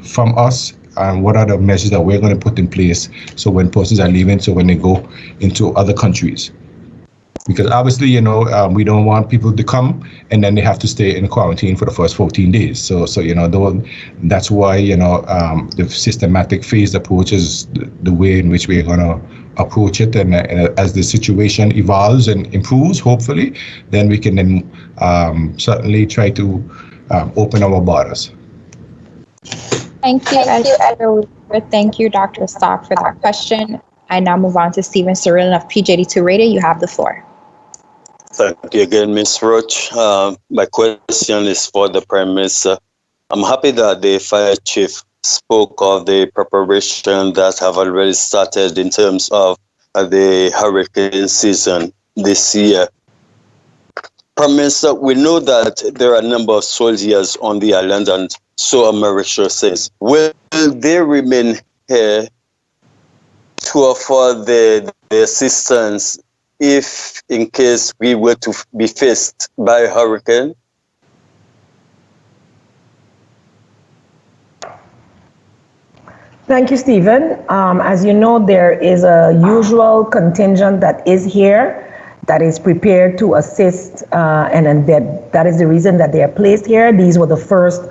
from us, and what are the measures that we're going to put in place so when persons are leaving, so when they go into other countries. Because obviously, we don't want people to come and then they have to stay in quarantine for the first 14 days. So that's why, the systematic phased approach is the way in which we're going to approach it. And as the situation evolves and improves, hopefully, then we can then certainly try to open our borders. Thank you. Thank you, Dr. Stock, for that question. I now move on to Stephen Cirillan of PJ82 Radio. You have the floor. Thank you again, Ms. Roach. My question is for the Prime Minister. I'm happy that the fire chief spoke of the preparation that have already started in terms of the hurricane season this year. Prime Minister, we know that there are a number of soldiers on the island, and so America says, will they remain here to offer the assistance if in case we were to be faced by a hurricane? Thank you, Stephen. As you know, there is a usual contingent that is here, that is prepared to assist, and that is the reason that they are placed here. These were the first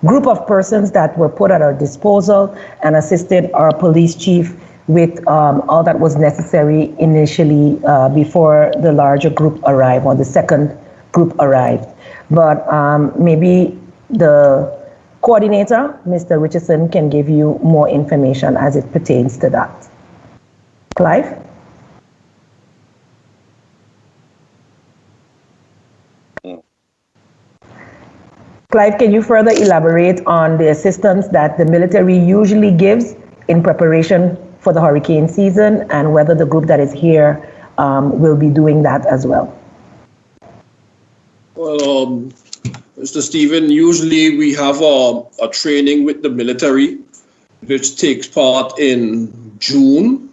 group of persons that were put at our disposal and assisted our police chief with all that was necessary initially before the larger group arrived, or the second group arrived. But maybe the coordinator, Mr. Richardson, can give you more information as it pertains to that. Clive? Clive, can you further elaborate on the assistance that the military usually gives in preparation for the hurricane season, and whether the group that is here will be doing that as well? Well, Mr. Stephen, usually we have a training with the military, which takes part in June.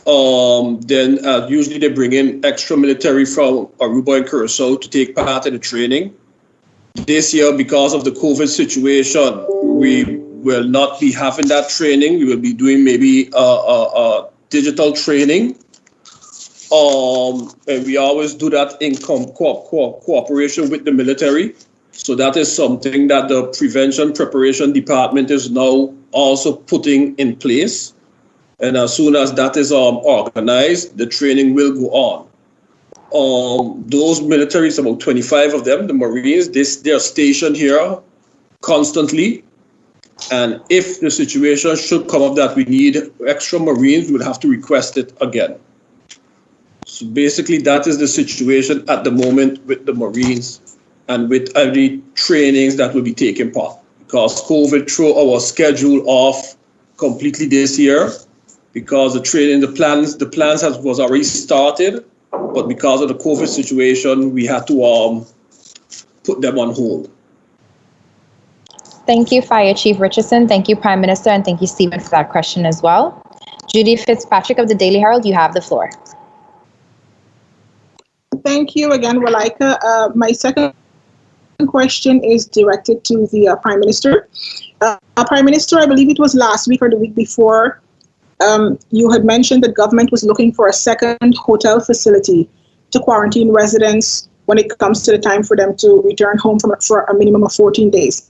Then usually they bring in extra military from Aruba and Curacao to take part in the training. This year, because of the COVID situation, we will not be having that training. We will be doing maybe a digital training. And we always do that in cooperation with the military. So that is something that the Prevention Preparation Department is now also putting in place. And as soon as that is organized, the training will go on. Those militaries, about 25 of them, the Marines, they are stationed here constantly. And if the situation should come up that we need extra Marines, we would have to request it again. So basically, that is the situation at the moment with the Marines and with every trainings that will be taking part. Because COVID threw our schedule off completely this year, because the training, the plans was already started, but because of the COVID situation, we had to put them on hold. Thank you, Fire Chief Richardson. Thank you, Prime Minister, and thank you, Stephen, for that question as well. Judy Fitzpatrick of the Daily Herald, you have the floor. Thank you again, Walaika. My second question is directed to the Prime Minister. Prime Minister, I believe it was last week or the week before, you had mentioned that government was looking for a second hotel facility to quarantine residents when it comes to the time for them to return home for a minimum of 14 days.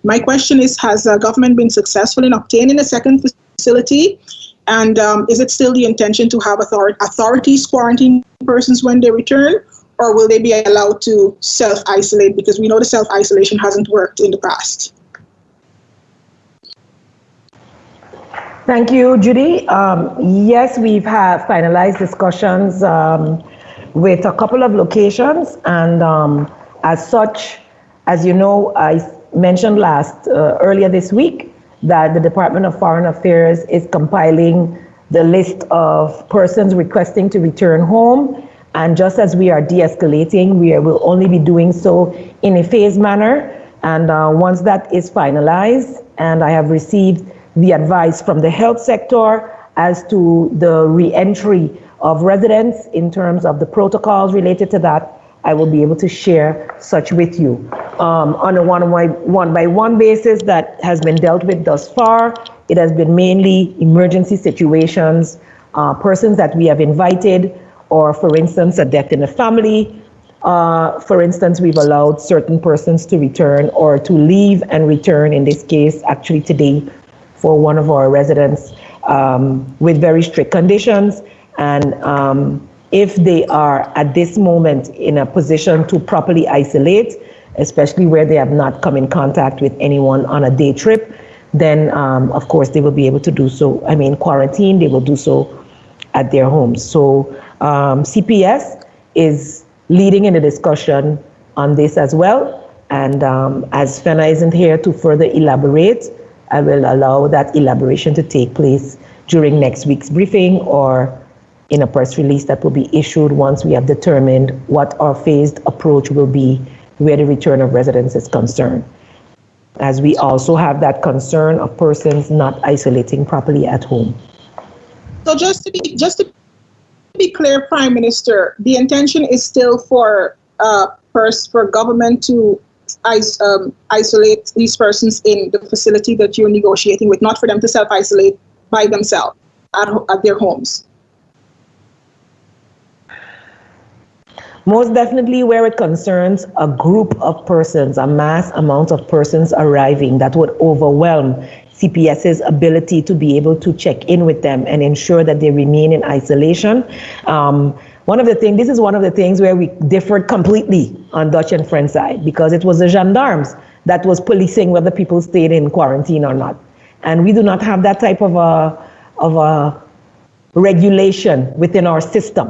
My question is, has government been successful in obtaining a second facility? And is it still the intention to have authorities quarantine persons when they return? Or will they be allowed to self-isolate? Because we know the self-isolation hasn't worked in the past. Thank you, Judy. Yes, we've finalized discussions with a couple of locations, and as such, as you know, I mentioned earlier this week that the Department of Foreign Affairs is compiling the list of persons requesting to return home, and just as we are de-escalating, we will only be doing so in a phased manner, and once that is finalized, and I have received the advice from the health sector as to the re-entry of residents in terms of the protocols related to that, I will be able to share such with you. On a one-by-one basis that has been dealt with thus far, it has been mainly emergency situations, persons that we have invited, or for instance, a death in the family. For instance, we've allowed certain persons to return or to leave and return, in this case, actually today, for one of our residents with very strict conditions. And if they are at this moment in a position to properly isolate, especially where they have not come in contact with anyone on a day trip, then of course they will be able to do so. Quarantine, they will do so at their homes. So CPS is leading in the discussion on this as well. And as Fenna isn't here to further elaborate, I will allow that elaboration to take place during next week's briefing or in a press release that will be issued once we have determined what our phased approach will be where the return of residents is concerned. As we also have that concern of persons not isolating properly at home. So just to be clear, Prime Minister, the intention is still for government to isolate these persons in the facility that you're negotiating with, not for them to self-isolate by themselves at their homes. Most definitely where it concerns a group of persons, a mass amount of persons arriving, that would overwhelm CPS's ability to be able to check in with them and ensure that they remain in isolation. This is one of the things where we differed completely on Dutch and French side, because it was the gendarmes that was policing whether people stayed in quarantine or not. And we do not have that type of a regulation within our system.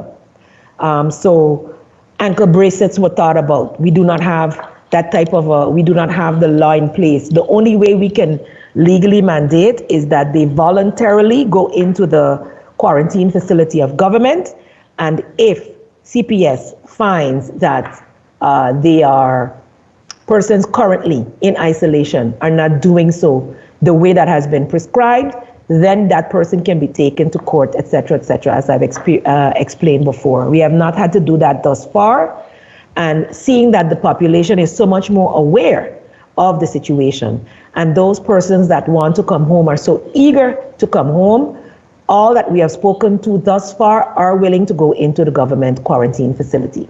So ankle bracelets were thought about. We do not have that type of we do not have the law in place. The only way we can legally mandate is that they voluntarily go into the quarantine facility of government. And if CPS finds that they are persons currently in isolation are not doing so the way that has been prescribed, then that person can be taken to court, etc., as I've explained before. We have not had to do that thus far. And seeing that the population is so much more aware of the situation, and those persons that want to come home are so eager to come home, all that we have spoken to thus far are willing to go into the government quarantine facility.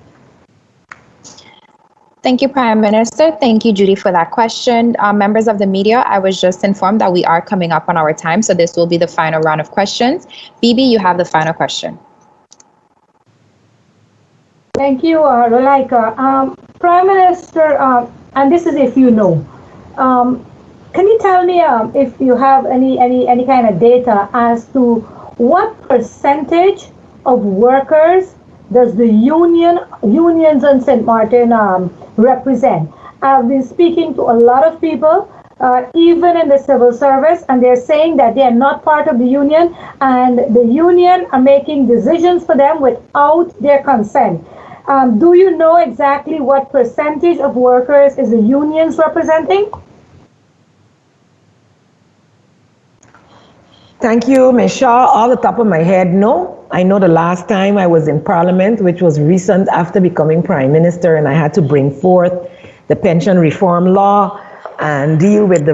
Thank you, Prime Minister. Thank you, Judy, for that question. Members of the media, I was just informed that we are coming up on our time, so this will be the final round of questions. Bibi, you have the final question. Thank you, Rolika. Prime Minister, and this is if you know, can you tell me if you have any kind of data as to what percentage of workers does the unions in St. Martin represent? I've been speaking to a lot of people, even in the civil service, and they're saying that they are not part of the union, and the union are making decisions for them without their consent. Do you know exactly what percentage of workers is the unions representing? Thank you, Ms. Shaw. Off the top of my head, no. I know the last time I was in Parliament, which was recent after becoming Prime Minister, and I had to bring forth the pension reform law and deal with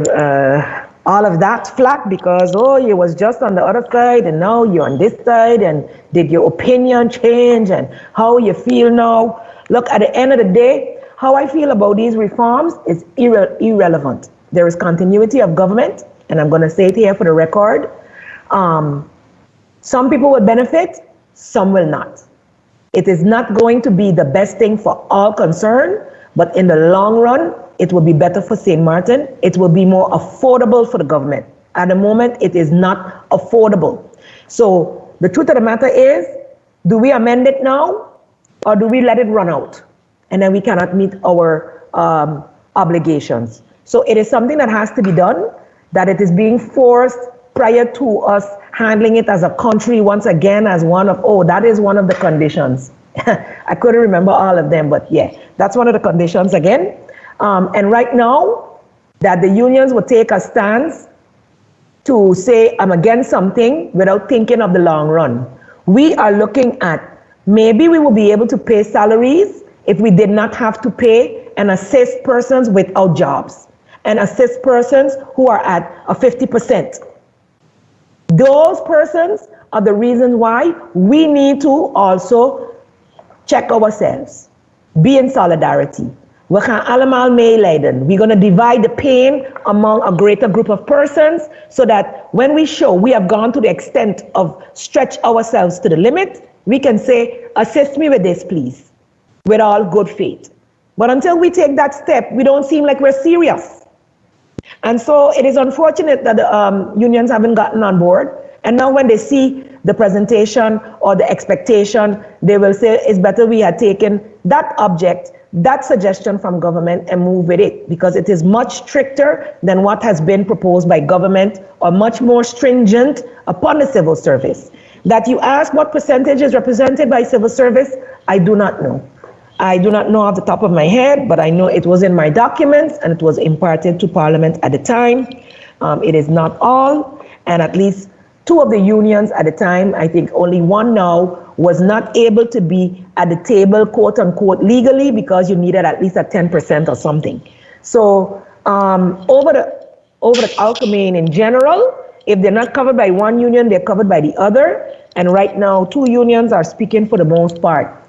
all of that flack because, oh, you was just on the other side and now you're on this side, and did your opinion change and how you feel now? Look, at the end of the day, how I feel about these reforms is irrelevant. There is continuity of government, and I'm going to say it here for the record. Some people will benefit, some will not. It is not going to be the best thing for all concerned, but in the long run, it will be better for St. Martin. It will be more affordable for the government. At the moment, it is not affordable. So the truth of the matter is, do we amend it now or do we let it run out? And then we cannot meet our obligations. So it is something that has to be done, that it is being forced prior to us handling it as a country once again as one of, oh, that is one of the conditions. I couldn't remember all of them, but yeah, that's one of the conditions again. And right now, that the unions will take a stance to say, I'm against something without thinking of the long run. We are looking at, maybe we will be able to pay salaries if we did not have to pay and assist persons without jobs and assist persons who are at a 50%. Those persons are the reasons why we need to also check ourselves, be in solidarity. We gaan allemaal meeleiden. We're going to divide the pain among a greater group of persons so that when we show we have gone to the extent of stretch ourselves to the limit, we can say, assist me with this, please, with all good faith. But until we take that step, we don't seem like we're serious. And so it is unfortunate that the unions haven't gotten on board. And now when they see the presentation or the expectation, they will say it's better we had taken that object, that suggestion from government and move with it, because it is much stricter than what has been proposed by government or much more stringent upon the civil service. That you ask what percentage is represented by civil service, I do not know. I do not know off the top of my head, but I know it was in my documents and it was imparted to Parliament at the time. It is not all, and at least two of the unions at the time, I think only one now, was not able to be at the table, quote unquote, legally because you needed at least a 10% or something. So over the alchemy in general, if they're not covered by one union, they're covered by the other. And right now, two unions are speaking for the most part.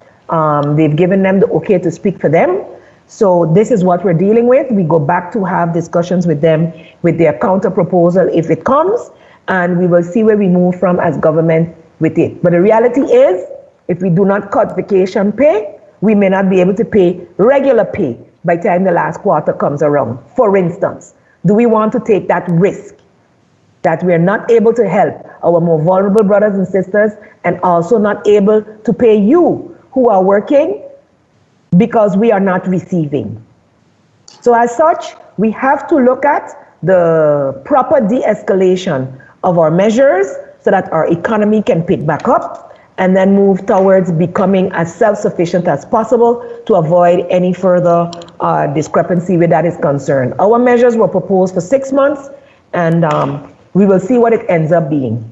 They've given them the okay to speak for them. So this is what we're dealing with. We go back to have discussions with them with their counter proposal if it comes, and we will see where we move from as government with it. But the reality is, if we do not cut vacation pay, we may not be able to pay regular pay by the time the last quarter comes around. For instance, do we want to take that risk that we are not able to help our more vulnerable brothers and sisters and also not able to pay you who are working because we are not receiving? So as such, we have to look at the proper de-escalation of our measures so that our economy can pick back up and then move towards becoming as self-sufficient as possible to avoid any further discrepancy where that is concerned. Our measures were proposed for 6 months, and we will see what it ends up being.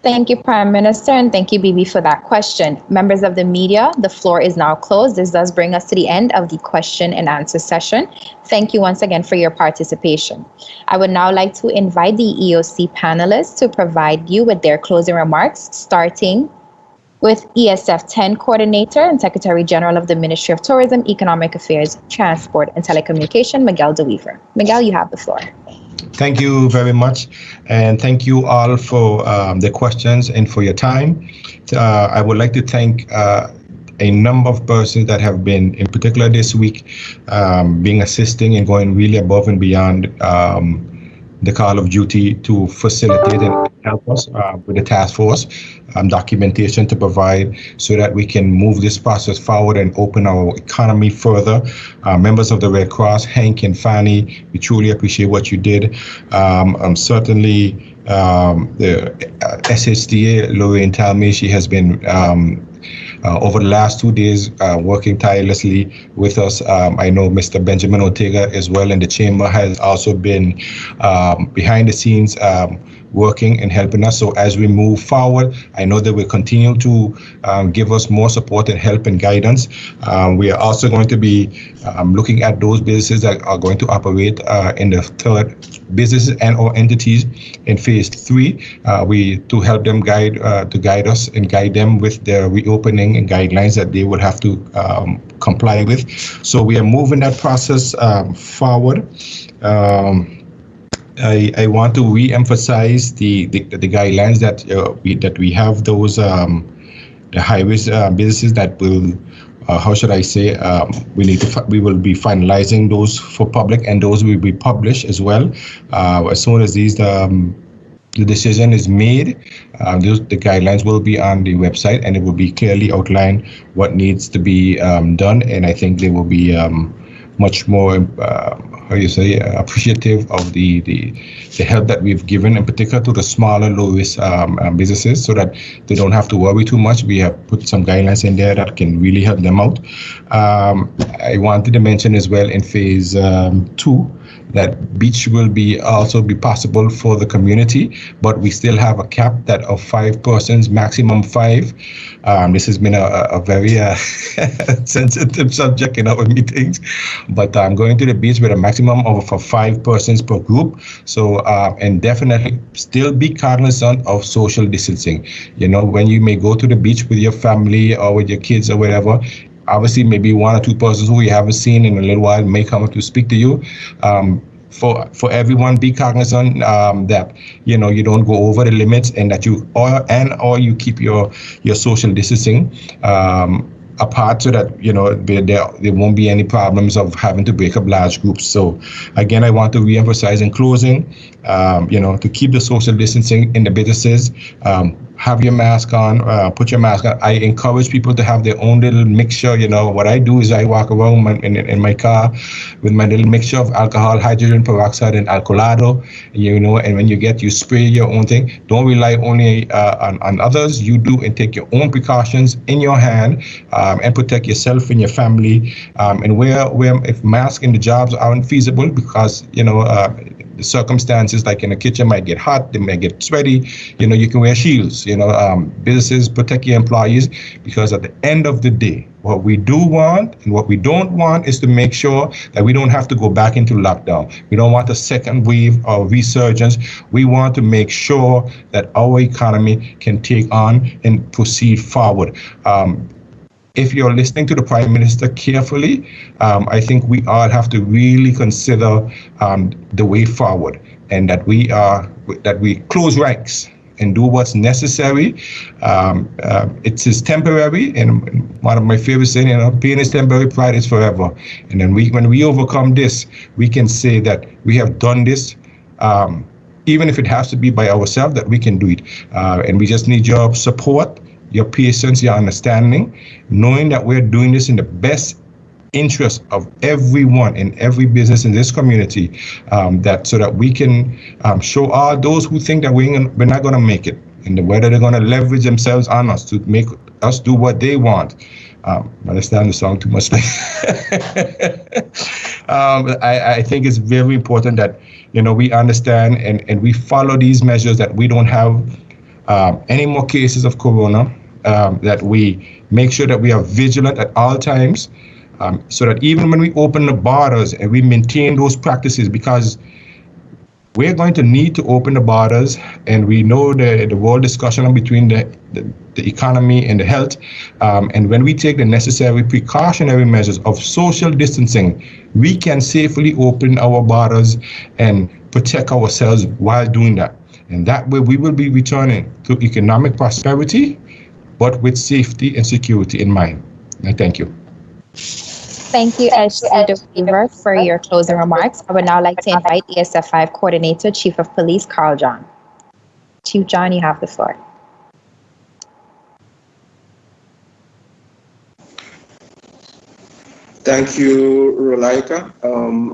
Thank you, Prime Minister, and thank you, Bibi, for that question. Members of the media, the floor is now closed. This does bring us to the end of the question and answer session. Thank you once again for your participation. I would now like to invite the EOC panelists to provide you with their closing remarks, starting with ESF 10 Coordinator and Secretary General of the Ministry of Tourism, Economic Affairs, Transport, and Telecommunication, Miguel DeWeaver. Miguel, you have the floor. Thank you very much, and thank you all for the questions and for your time. I would like to thank a number of persons that have been, in particular this week, being assisting and going really above and beyond the call of duty to facilitate and help us with the task force documentation to provide so that we can move this process forward and open our economy further. Members of the Red Cross, Hank and Fanny, we truly appreciate what you did. Certainly the SHDA, Lorraine tell me she has been over the last 2 days, working tirelessly with us. I know Mr. Benjamin Ortega as well in the chamber has also been behind the scenes working and helping us. So as we move forward, I know that will continue to give us more support and help and guidance. We are also going to be looking at those businesses that are going to operate in the third businesses and or entities in phase 3. We to help them guide us and guide them with the reopening and guidelines that they will have to comply with. So we are moving that process forward. I want to re-emphasize the guidelines that we have those the high-risk businesses that will how should I say we will be finalizing those for public, and those will be published as well as soon as these the decision is made. The guidelines will be on the website, and it will be clearly outlined what needs to be done, and I think they will be much more appreciative of the help that we've given, in particular to the smaller, low-risk businesses, so that they don't have to worry too much. We have put some guidelines in there that can really help them out. I wanted to mention as well in phase 2 that beach will also be possible for the community, but we still have a cap that of 5 persons, maximum 5. This has been a very sensitive subject in our meetings, but I'm going to the beach with a maximum of 5 persons per group. So and definitely still be cognizant of social distancing. You know, when you may go to the beach with your family or with your kids or whatever, obviously maybe 1 or 2 persons who you haven't seen in a little while may come up to speak to you. For everyone, be cognizant that you don't go over the limits, and that you you keep your social distancing apart, so that there won't be any problems of having to break up large groups. So again, I want to re-emphasize in closing, to keep the social distancing in the businesses. Have your mask on, put your mask on. I encourage people to have their own little mixture. What I do is I walk around in my car with my little mixture of alcohol, hydrogen peroxide, and alcoholado. And when you spray your own thing. Don't rely only on others. You do, and take your own precautions in your hand, and protect yourself and your family. And where if masks in the jobs aren't feasible because the circumstances, like in the kitchen, might get hot, they might get sweaty, you can wear shields. Businesses, protect your employees, because at the end of the day, what we do want and what we don't want is to make sure that we don't have to go back into lockdown. We don't want a second wave or resurgence. We want to make sure that our economy can take on and proceed forward. If you're listening to the Prime Minister carefully, I think we all have to really consider the way forward, and that we close ranks and do what's necessary. It is temporary, and one of my favorite saying, pain is temporary, pride is forever. And then when we overcome this, we can say that we have done this, even if it has to be by ourselves, that we can do it. And we just need your support, your patience, your understanding, knowing that we're doing this in the best interest of everyone in every business in this community, so that we can show all those who think that we're not going to make it, and whether they're going to leverage themselves on us to make us do what they want. I understand the song too much. I think it's very important that we understand and we follow these measures, that we don't have any more cases of corona, that we make sure that we are vigilant at all times, so that even when we open the borders and we maintain those practices, because we're going to need to open the borders, and we know the whole discussion between the economy and the health. And when we take the necessary precautionary measures of social distancing, we can safely open our borders and protect ourselves while doing that. And that way we will be returning to economic prosperity, but with safety and security in mind. And thank you. Thank you, SG DeWeaver, for your closing remarks. I would now like to invite ESF 5 Coordinator, Chief of Police, Carl John. Chief John, you have the floor. Thank you, Rolika.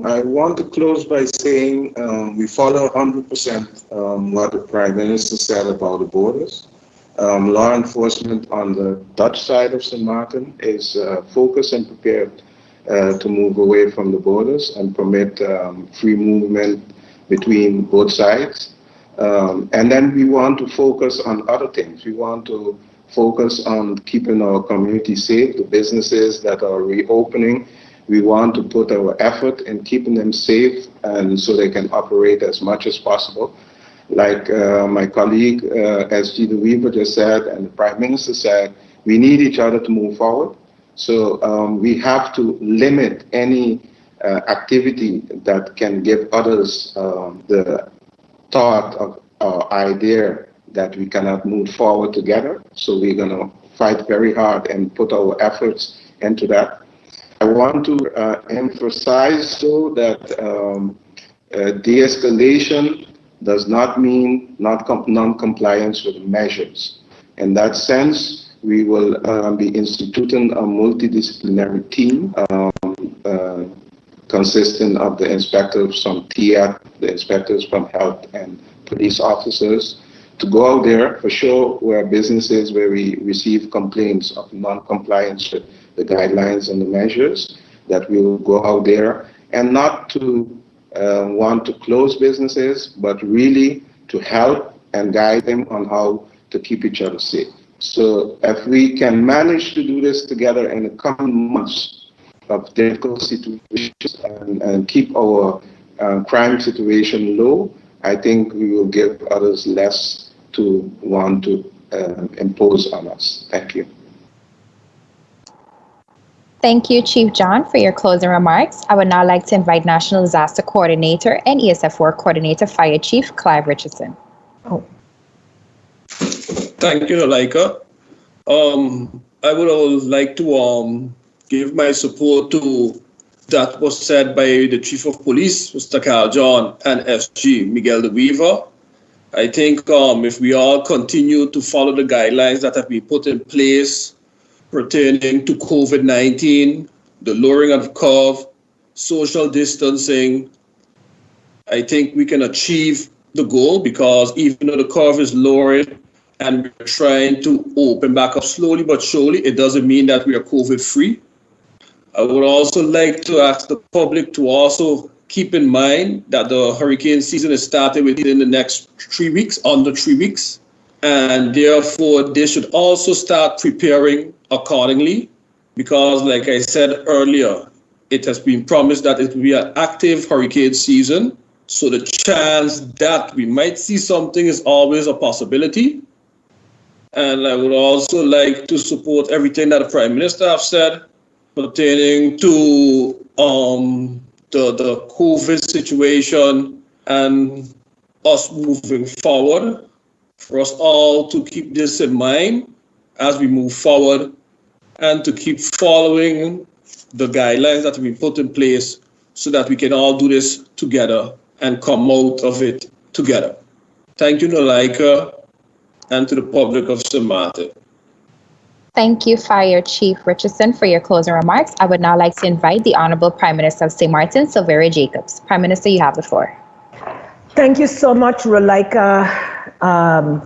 I want to close by saying we follow 100% what the Prime Minister said about the borders. Law enforcement on the Dutch side of St. Martin is focused and prepared to move away from the borders and permit free movement between both sides. And then we want to focus on other things. We want to focus on keeping our community safe, the businesses that are reopening. We want to put our effort in keeping them safe and so they can operate as much as possible. Like my colleague, SG DeWeaver just said, and the Prime Minister said, we need each other to move forward. So we have to limit any activity that can give others the thought or idea that we cannot move forward together. So we're going to fight very hard and put our efforts into that. I want to emphasize, though, that de-escalation does not mean non-compliance with measures. In that sense, we will be instituting a multidisciplinary team consisting of the inspectors from TIAC, the inspectors from health and police officers, to go out there for sure where businesses where we receive complaints of non-compliance with the guidelines and the measures, that we will go out there and not to want to close businesses, but really to help and guide them on how to keep each other safe. So if we can manage to do this together in the coming months of difficult situations and keep our crime situation low, I think we will give others less to want to impose on us. Thank you. Thank you, Chief John, for your closing remarks. I would now like to invite National Disaster Coordinator and ESF4 Coordinator, Fire Chief Clive Richardson. Thank you, Rolika. I would like to give my support to that was said by the Chief of Police, Mr. Carl John, and SG Miguel DeWeaver. I think if we all continue to follow the guidelines that have been put in place pertaining to COVID-19, the lowering of the curve, social distancing, I think we can achieve the goal, because even though the curve is lowered and we're trying to open back up slowly but surely, it doesn't mean that we are COVID-free. I would also like to ask the public to also keep in mind that the hurricane season is starting within the next 3 weeks, under 3 weeks, and therefore they should also start preparing accordingly, because like I said earlier, it has been promised that it will be an active hurricane season, so the chance that we might see something is always a possibility. And I would also like to support everything that the Prime Minister has said pertaining to the COVID situation and us moving forward, for us all to keep this in mind as we move forward and to keep following the guidelines that have been put in place so that we can all do this together and come out of it together. Thank you, Nolaika, and to the public of St. Martin. Thank you, Fire Chief Richardson, for your closing remarks. I would now like to invite the Honorable Prime Minister of St. Martin, Silveria Jacobs. Prime Minister, you have the floor. Thank you so much, Rolika,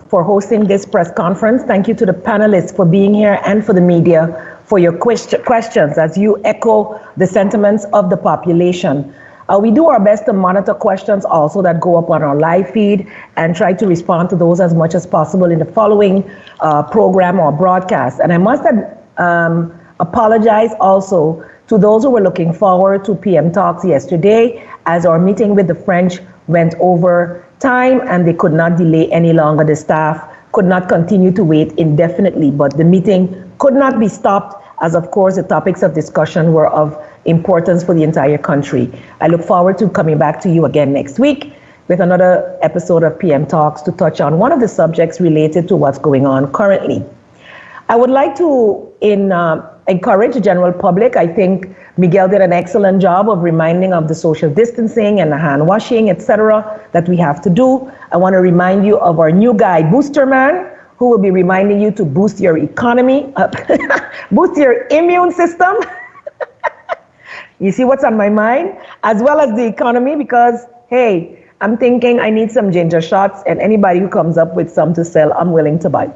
for hosting this press conference. Thank you to the panelists for being here and for the media for your questions as you echo the sentiments of the population. We do our best to monitor questions also that go up on our live feed and try to respond to those as much as possible in the following program or broadcast. And I must apologize also to those who were looking forward to PM Talks yesterday, as our meeting with the French went over time and they could not delay any longer. The staff could not continue to wait indefinitely, but the meeting could not be stopped as, of course, the topics of discussion were of importance for the entire country. I look forward to coming back to you again next week with another episode of PM Talks to touch on one of the subjects related to what's going on currently. I would like to encourage the general public. I think Miguel did an excellent job of reminding of the social distancing and the hand washing, etc., that we have to do. I want to remind you of our new guy, Booster Man, who will be reminding you to boost your economy, boost your immune system. You see what's on my mind? As well as the economy, because, hey, I'm thinking I need some ginger shots, and anybody who comes up with some to sell, I'm willing to buy.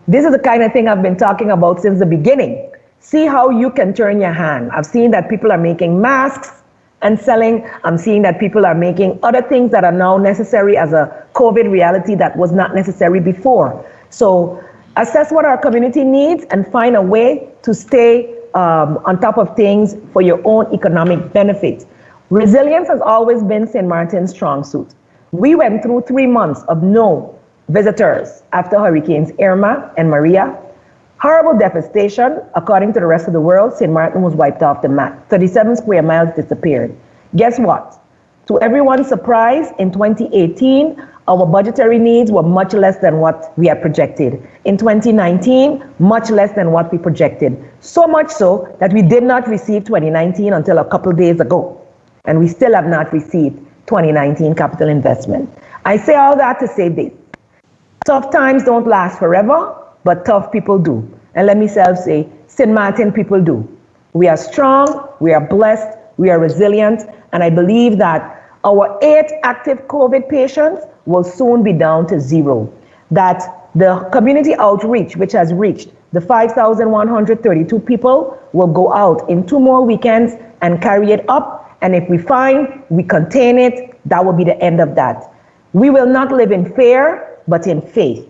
This is the kind of thing I've been talking about since the beginning. See how you can turn your hand. I've seen that people are making masks and selling. I'm seeing that people are making other things that are now necessary as a COVID reality that was not necessary before. So assess what our community needs and find a way to stay on top of things for your own economic benefit. Resilience has always been St. Martin's strong suit. We went through 3 months of no visitors after Hurricanes Irma and Maria. Horrible devastation. According to the rest of the world, St. Martin was wiped off the map. 37 square miles disappeared. Guess what? To everyone's surprise, in 2018, our budgetary needs were much less than what we had projected. In 2019, much less than what we projected. So much so that we did not receive 2019 until a couple days ago. And we still have not received 2019 capital investment. I say all that to say this. Tough times don't last forever, but tough people do. And let me say, St. Martin people do. We are strong, we are blessed, we are resilient, and I believe that our 8 active COVID patients will soon be down to 0. That the community outreach, which has reached the 5,132 people, will go out in 2 more weekends and carry it up. And if we find we contain it, that will be the end of that. We will not live in fear, but in faith.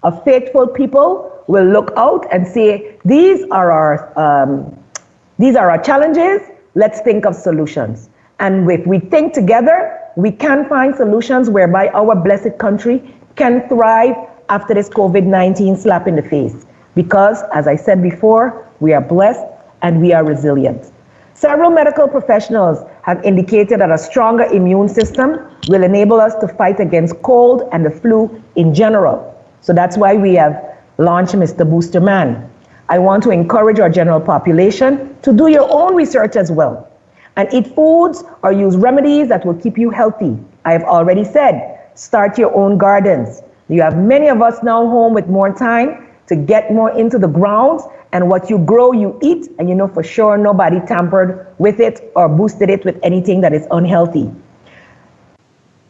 A faithful people will look out and say, these are our challenges. Let's think of solutions. And if we think together, we can find solutions whereby our blessed country can thrive after this COVID-19 slap in the face. Because, as I said before, we are blessed and we are resilient. Several medical professionals have indicated that a stronger immune system will enable us to fight against cold and the flu in general. So that's why we have launched Mr. Booster Man. I want to encourage our general population to do your own research as well and eat foods or use remedies that will keep you healthy. I have already said, start your own gardens. You have many of us now home with more time to get more into the grounds, and what you grow, you eat, and you know for sure nobody tampered with it or boosted it with anything that is unhealthy.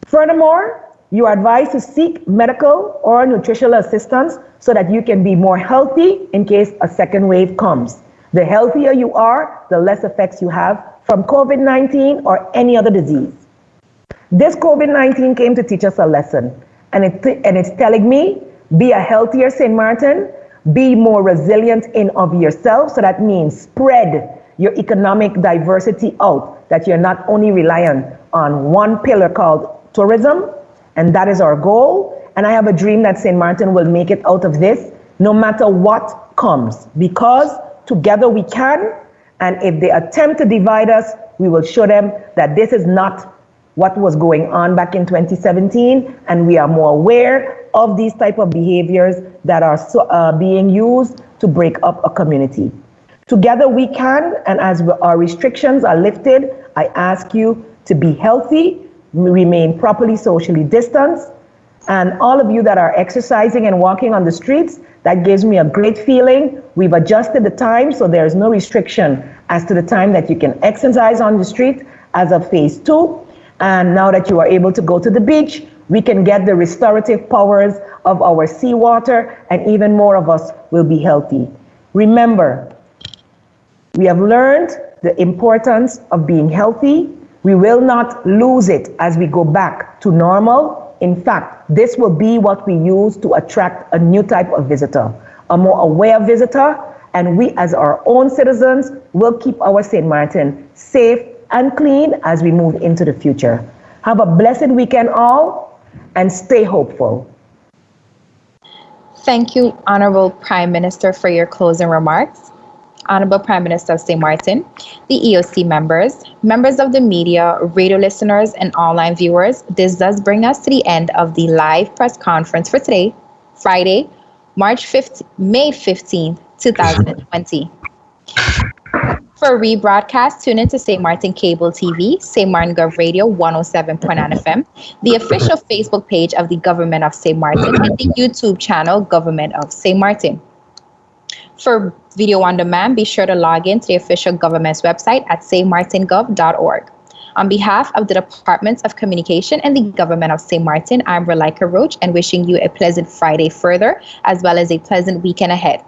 Furthermore, you are advised to seek medical or nutritional assistance so that you can be more healthy in case a second wave comes. The healthier you are, the less effects you have from COVID-19 or any other disease. This COVID-19 came to teach us a lesson, and it's telling me, be a healthier St. Martin, be more resilient in of yourself. So that means spread your economic diversity out, that you're not only reliant on one pillar called tourism, and that is our goal. And I have a dream that St. Martin will make it out of this, no matter what comes, because together we can. And if they attempt to divide us, we will show them that this is not what was going on back in 2017, and we are more aware of these type of behaviors that are being used to break up a community. Together we can, and as our restrictions are lifted, I ask you to be healthy, remain properly socially distanced, and all of you that are exercising and walking on the streets, that gives me a great feeling. We've adjusted the time, so there's no restriction as to the time that you can exercise on the street as of phase 2. And now that you are able to go to the beach, we can get the restorative powers of our seawater, and even more of us will be healthy. Remember, we have learned the importance of being healthy. We will not lose it as we go back to normal. In fact, this will be what we use to attract a new type of visitor, a more aware visitor, and we as our own citizens will keep our St. Martin safe and clean as we move into the future. Have a blessed weekend all, and stay hopeful. Thank you, Honorable Prime Minister, for your closing remarks. Honorable Prime Minister of St. Martin, the EOC members, members of the media, radio listeners, and online viewers, this does bring us to the end of the live press conference for today, Friday, May 15th, 2020. For rebroadcast, tune in to St. Martin Cable TV, St. Martin Gov Radio 107.9 FM, the official Facebook page of the Government of St. Martin, and the YouTube channel Government of St. Martin. For video on demand, be sure to log in to the official government's website at stmartingov.org. On behalf of the Departments of Communication and the Government of St. Martin, I'm Relika Roach, and wishing you a pleasant Friday further, as well as a pleasant weekend ahead.